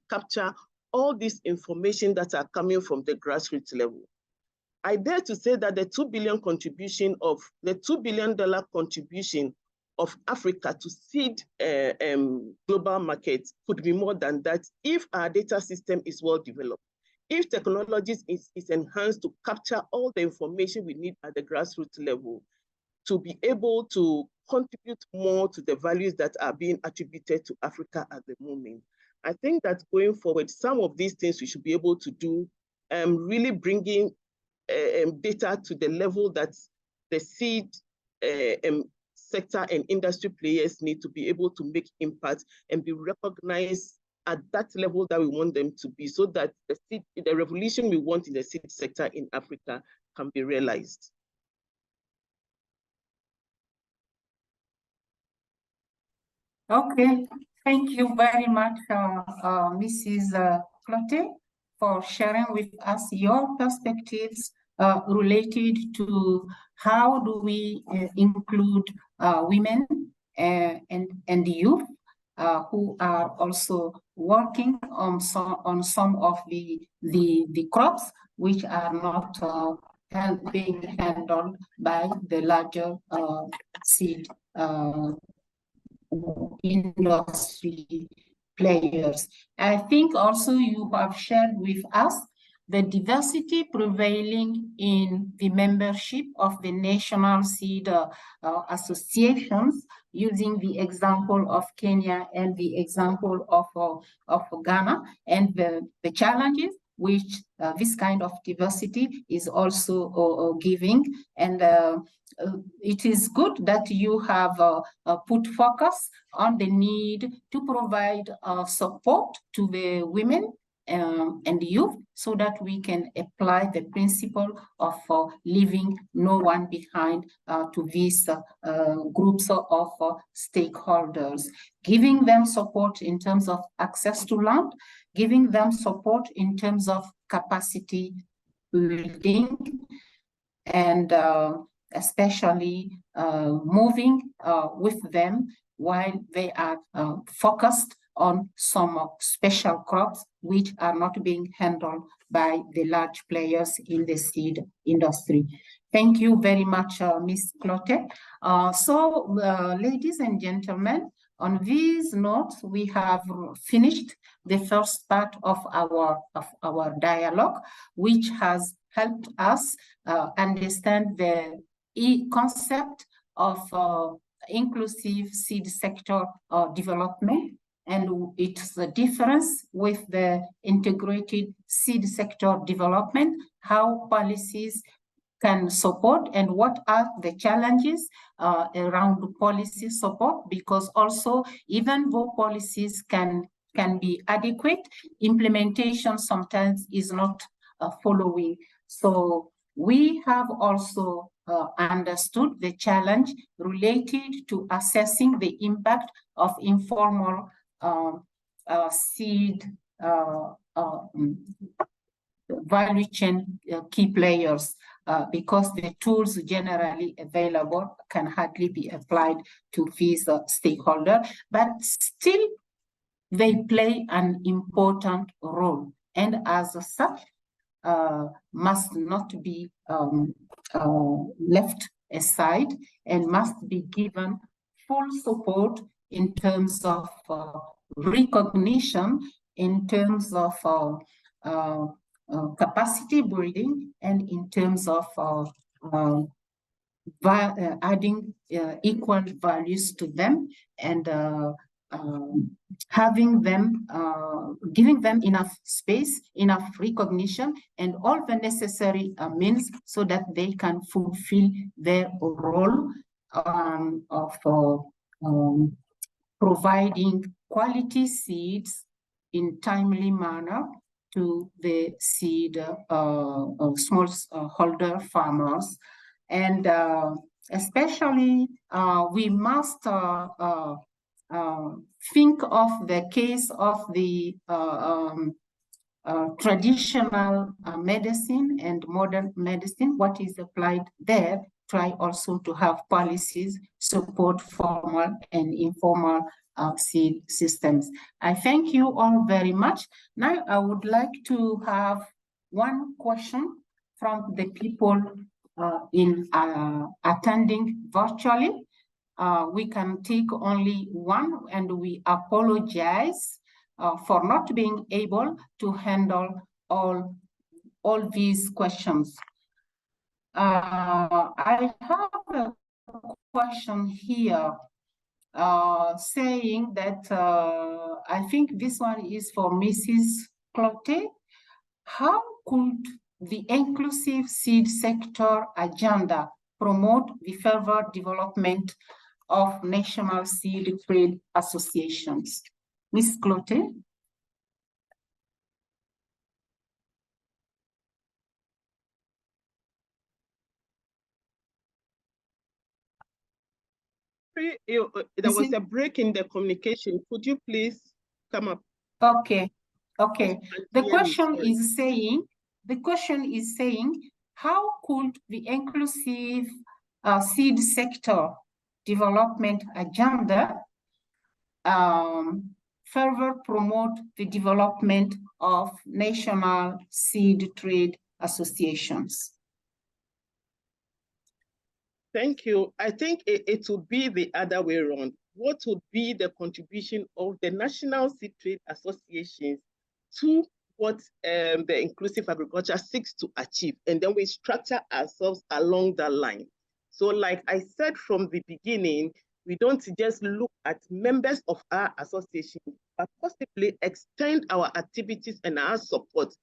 capture all this information that are coming from the grassroots level. I dare to say that the $2 billion contribution of the $2 billion contribution of Africa to seed global markets could be more than that if our data system is well developed. If technologies is enhanced to capture all the information we need at the grassroots level to be able to contribute more to the values that are being attributed to Africa at the moment. I think that going forward, some of these things we should be able to do, really bringing data to the level that the seed sector and industry players need to be able to make impact and be recognized at that level that we want them to be, so that the revolution we want in the seed sector in Africa can be realized. Okay, thank you very much, Mrs. Clote, for sharing with us your perspectives related to how do we include women and youth who are also working on some of the crops which are not being handled by the larger seed industry players. I think also you have shared with us the diversity prevailing in the membership of the national seed associations, using the example of Kenya and the example of Ghana, and the challenges which this kind of diversity is also giving. And it is good that you have put focus on the need to provide support to the women and youth, so that we can apply the principle of leaving no one behind to these groups of stakeholders, giving them support in terms of access to land, giving them support in terms of capacity building, and especially moving with them while they are focused on some special crops which are not being handled by the large players in the seed industry. Thank you very much, Ms. Clote. Ladies and gentlemen, on these notes, we have finished the first part of our dialogue, which has helped us understand the concept of inclusive seed sector development, and its a difference with the integrated seed sector development, how policies can support, and what are the challenges around policy support, because also even though policies can be adequate, implementation sometimes is not following. So we have also understood the challenge related to assessing the impact of informal seed value chain key players, because the tools generally available can hardly be applied to these stakeholders. But still, they play an important role, and as such, must not be left aside and must be given full support in terms of recognition, in terms of capacity building, and in terms of adding equal values to them, and having them, giving them enough space, enough recognition, and all the necessary means so that they can fulfill their role of providing quality seeds in timely manner to the seed smallholder farmers. And especially, we must think of the case of the traditional medicine and modern medicine, what is applied there. Try also to have policies support formal and informal seed systems. I thank you all very much. Now I would like to have one question from the people in attending virtually. We can take only one, and we apologize for not being able to handle all these questions. I have a question here saying that I think this one is for Mrs. Clotet. How could the inclusive seed sector agenda promote the further development of national seed trade associations? Ms. Clotet? There was a break in the communication. Could you please come up? Okay. The question is saying, how could the inclusive seed sector development agenda further promote the development of national seed trade associations? Thank you. I think it would be the other way around. What would be the contribution of the national seed trade associations to what the inclusive agriculture seeks to achieve? And then we structure ourselves along that line. So like I said from the beginning, we don't just look at members of our association, but possibly extend our activities and our support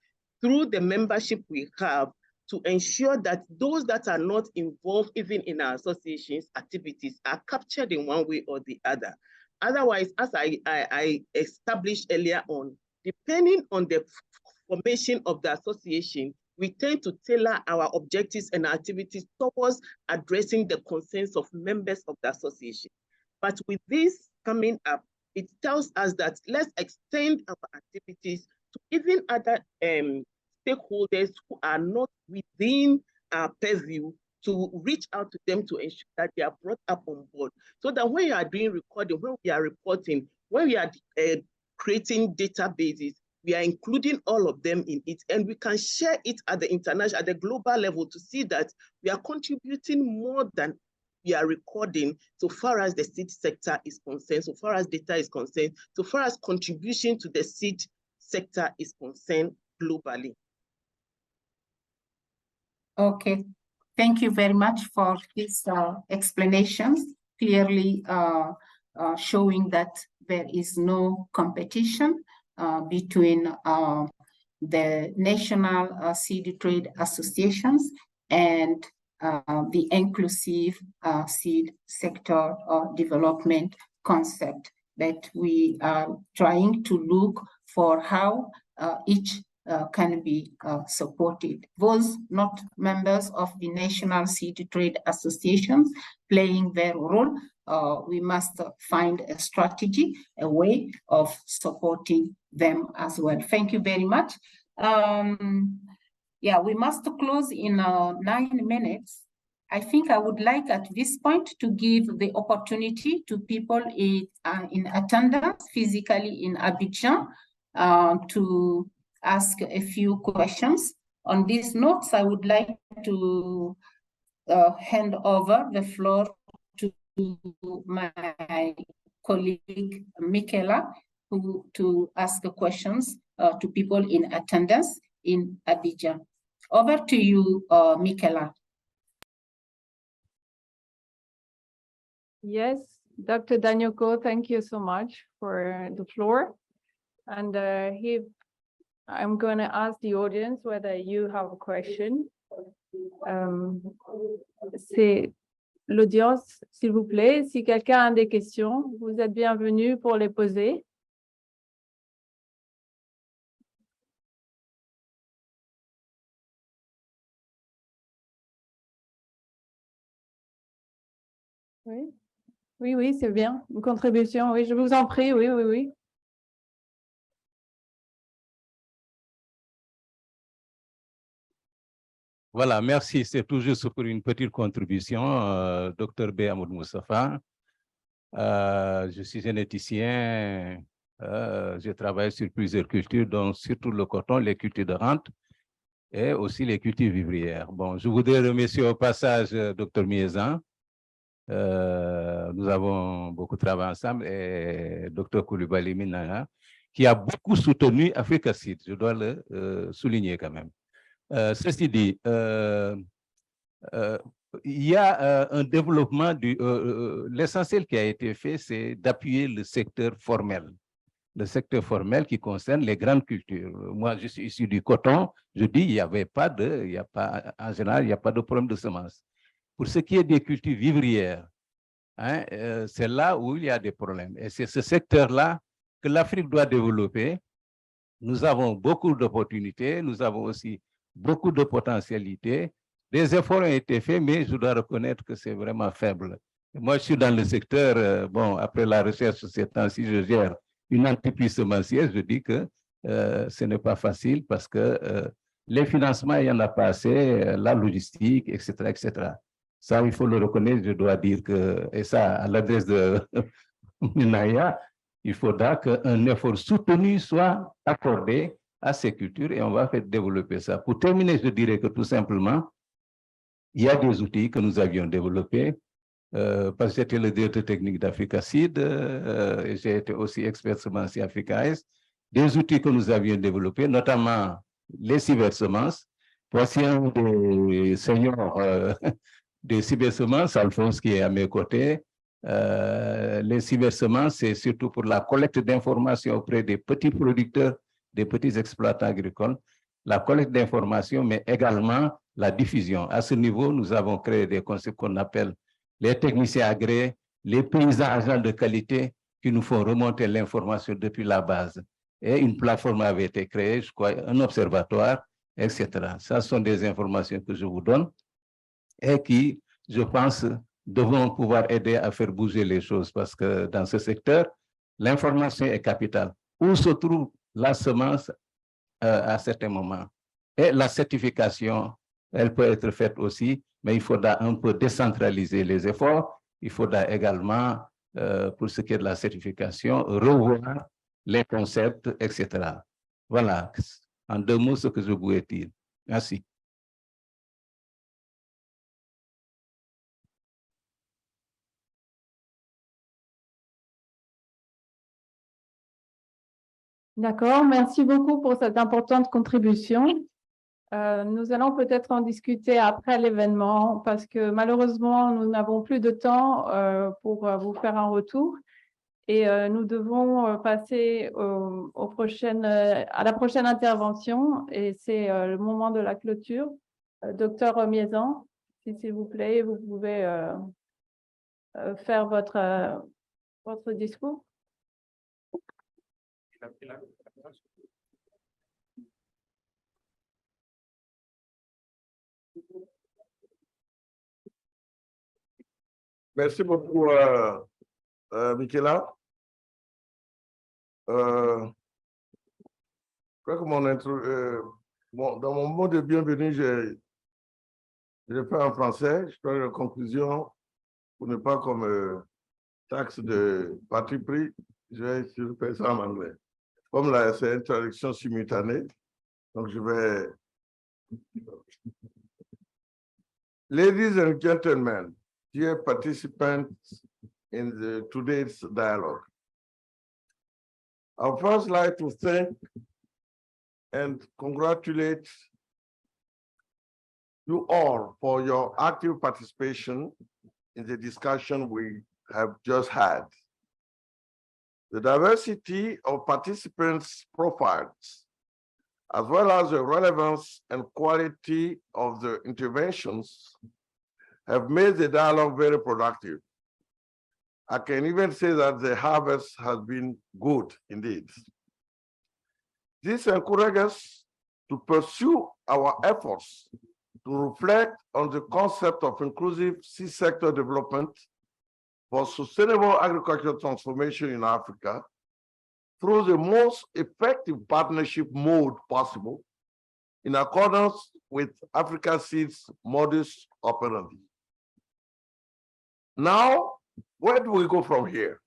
through the membership we have to ensure that those that are not involved even in our association's activities are captured in one way or the other. Otherwise, as I established earlier on, depending on the formation of the association, we tend to tailor our objectives and activities towards addressing the concerns of members of the association. But with this coming up, it tells us that let's extend our activities to even other stakeholders who are not within our purview, to reach out to them to ensure that they are brought up on board. So that when you are doing recording, when we are reporting, when we are creating databases, we are including all of them in it, and we can share it at the international, at the global level, to see that we are contributing more than we are recording so far as the seed sector is concerned, so far as data is concerned, so far as contribution to the seed sector is concerned globally. Okay, thank you very much for these explanations, clearly showing that there is no competition between the national seed trade associations and the inclusive seed sector development concept, that we are trying to look for how each can be supported. Those not members of the national seed trade associations playing their role, we must find a strategy, a way of supporting them as well. Thank you very much. Yeah, we must close in 9 minutes. I think I would like at this point to give the opportunity to people in attendance physically in Abidjan to ask a few questions. On these notes, I would like to hand over the floor to my colleague Michaela to ask the questions to people in attendance in Abidjan. Over to you, Michaela. Yes, Dr. Danyoko, thank you so much for the floor. And I'm going to ask the audience whether you have a question. C'est l'audience, s'il vous plaît. Si quelqu'un a des questions, vous êtes bienvenus pour les poser. Oui, oui, oui, c'est bien. Une contribution, oui, je vous en prie, oui, oui, oui. Voilà, merci. C'est tout juste pour une petite contribution, Dr B. Amoud Moussafa. Je suis généticien, je travaille sur plusieurs cultures, dont surtout le coton, les cultures de rente et aussi les cultures vivrières. Bon, je voudrais remercier au passage Dr Miezan. Nous avons beaucoup travaillé ensemble et Dr Koulibaly Minaya, qui a beaucoup soutenu Africa Sud, je dois le souligner quand même. Ceci dit, il y a un développement l'essentiel qui a été fait, c'est d'appuyer le secteur formel. Le secteur formel qui concerne les grandes cultures. Moi, je suis issu du coton, je dis, il n'y avait pas en général, il n'y a pas de problème de semences. Pour ce qui est des cultures vivrières, hein, c'est là où il y a des problèmes. Et c'est ce secteur-là que l'Afrique doit développer. Nous avons beaucoup d'opportunités, nous avons aussi beaucoup de potentialités. Des efforts ont été faits, mais je dois reconnaître que c'est vraiment faible. Moi, je suis dans le secteur, bon, après la recherche, ces temps-ci, je gère une entreprise semencière, je dis que ce n'est pas facile parce que les financements, il n'y en a pas assez, la logistique, etc., etc. Ça, il faut le reconnaître, je dois dire que, et ça, à l'adresse de Minaya, il faudra qu'un effort soutenu soit accordé à ces cultures et on va faire développer ça. Pour terminer, je dirais que tout simplement, il y a des outils que nous avions développés, parce que j'étais le directeur technique d'Africa Sud, et j'ai été aussi expert semencier Africa Est, des outils que nous avions développés, notamment les cybersemences. Voici un des seniors des cybersemences, Alphonse, qui est à mes côtés. Les cybersemences, c'est surtout pour la collecte d'informations auprès des petits producteurs, des petits exploitants agricoles, la collecte d'informations, mais également la diffusion. À ce niveau, nous avons créé des concepts qu'on appelle les techniciens agréés, les paysans agents de qualité qui nous font remonter l'information depuis la base. Et une plateforme avait été créée, je crois, un observatoire, etc. Ça sont des informations que je vous donne et qui, je pense, devront pouvoir aider à faire bouger les choses parce que dans ce secteur, l'information est capitale. Où se trouve la semence à certains moments? Et la certification, elle peut être faite aussi, mais il faudra un peu décentraliser les efforts. Il faudra également, pour ce qui est de la certification, revoir les concepts, etc. Voilà, en deux mots, ce que je voulais dire. Merci. D'accord, merci beaucoup pour cette importante contribution. Nous allons peut-être en discuter après l'événement parce que malheureusement, nous n'avons plus de temps pour vous faire un retour et nous devons passer à la prochaine intervention et c'est le moment de la clôture. Docteur Miezan, s'il vous plaît, vous pouvez faire votre discours. Merci beaucoup, Michaela. Je crois que dans mon mot de bienvenue, Je le fais en français. Je fais la conclusion pour ne pas comme taxe de parti pris. Je vais faire ça en anglais. Comme là, c'est une traduction simultanée, donc je vais. Ladies and gentlemen, dear participants in today's dialogue, I would first like to thank and congratulate you all for your active participation in the discussion we have just had. The diversity of participants' profiles, as well as the relevance and quality of the interventions, have made the dialogue very productive. I can even say that the harvest has been good indeed. This encourages us to pursue our efforts to reflect on the concept of inclusive sector development for sustainable agricultural transformation in Africa through the most effective partnership mode possible in accordance with Africa Seed's modus operandi. Now, where do we go from here?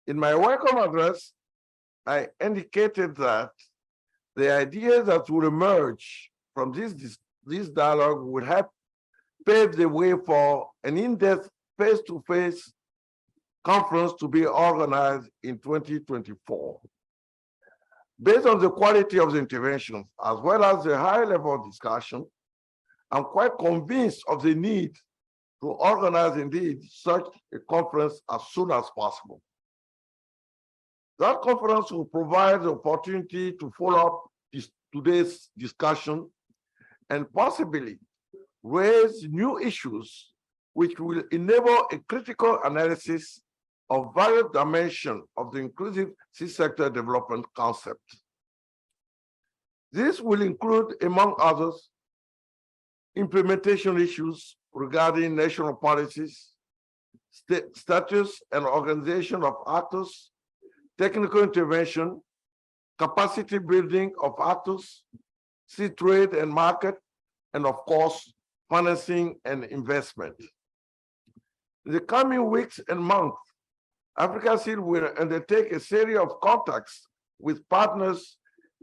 In my welcome address, I indicated that the ideas that will emerge from this dialogue would have paved the way for an in-depth face-to-face conference to be organized in 2024. Based on the quality of the interventions, as well as the high level of discussion, I'm quite convinced of the need to organize indeed such a conference as soon as possible. That conference will provide the opportunity to follow up today's discussion and possibly raise new issues which will enable a critical analysis of various dimensions of the inclusive sector development concept. This will include, among others, implementation issues regarding national policies, status and organization of actors, technical intervention, capacity building of actors, seed trade and market, and of course, financing and investment. In the coming weeks and months, Africa Seed will undertake a series of contacts with partners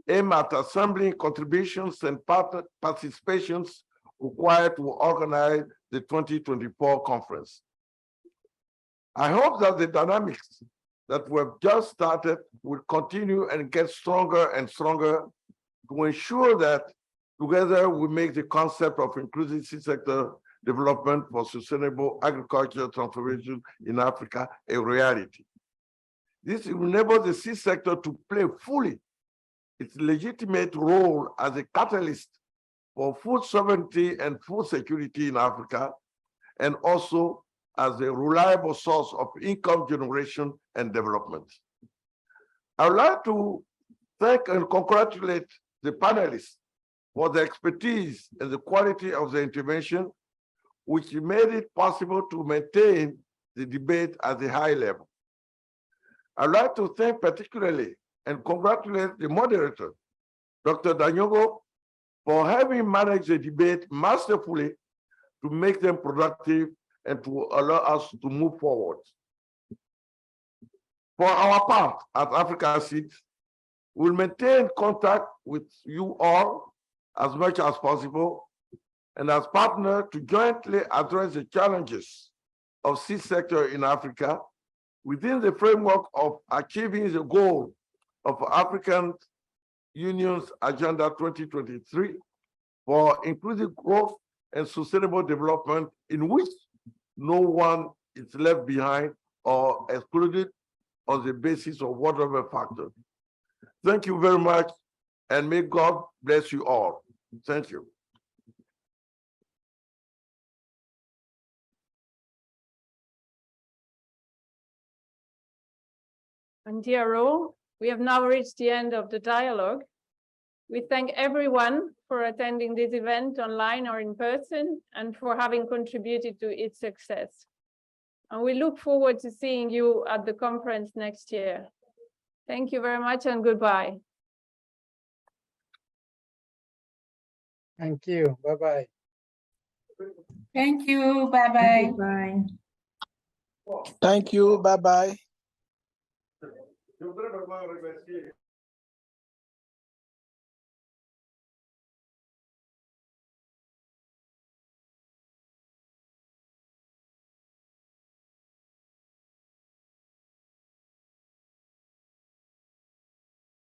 aimed at assembling contributions and participations required to organize the 2024 conference. I hope that the dynamics that we've just started will continue and get stronger and stronger to ensure that together we make the concept of inclusive sector development for sustainable agricultural transformation in Africa a reality. This will enable the seed sector to play fully its legitimate role as a catalyst for food sovereignty and food security in Africa, and also as a reliable source of income generation and development. I would like to thank and congratulate the panelists for the expertise and the quality of the intervention, which made it possible to maintain the debate at a high level. I'd like to thank particularly and congratulate the moderator, Dr. Danyogo, for having managed the debate masterfully to make them productive and to allow us to move forward. For our part at Africa Seed, we'll maintain contact with you all as much as possible and as partner to jointly address the challenges of seed sector in Africa within the framework of achieving the goal of African Union's Agenda 2023 for inclusive growth and sustainable development, in which no one is left behind or excluded on the basis of whatever factor. Thank you very much, and may God bless you all. Thank you. And dear all, we have now reached the end of the dialogue. We thank everyone for attending this event online or in person and for having contributed to its success. And we look forward to seeing you at the conference next year. Thank you very much and goodbye. Thank you. Bye-bye. Thank you. Bye-bye. Bye. Thank you. Bye-bye. Je voudrais vraiment remercier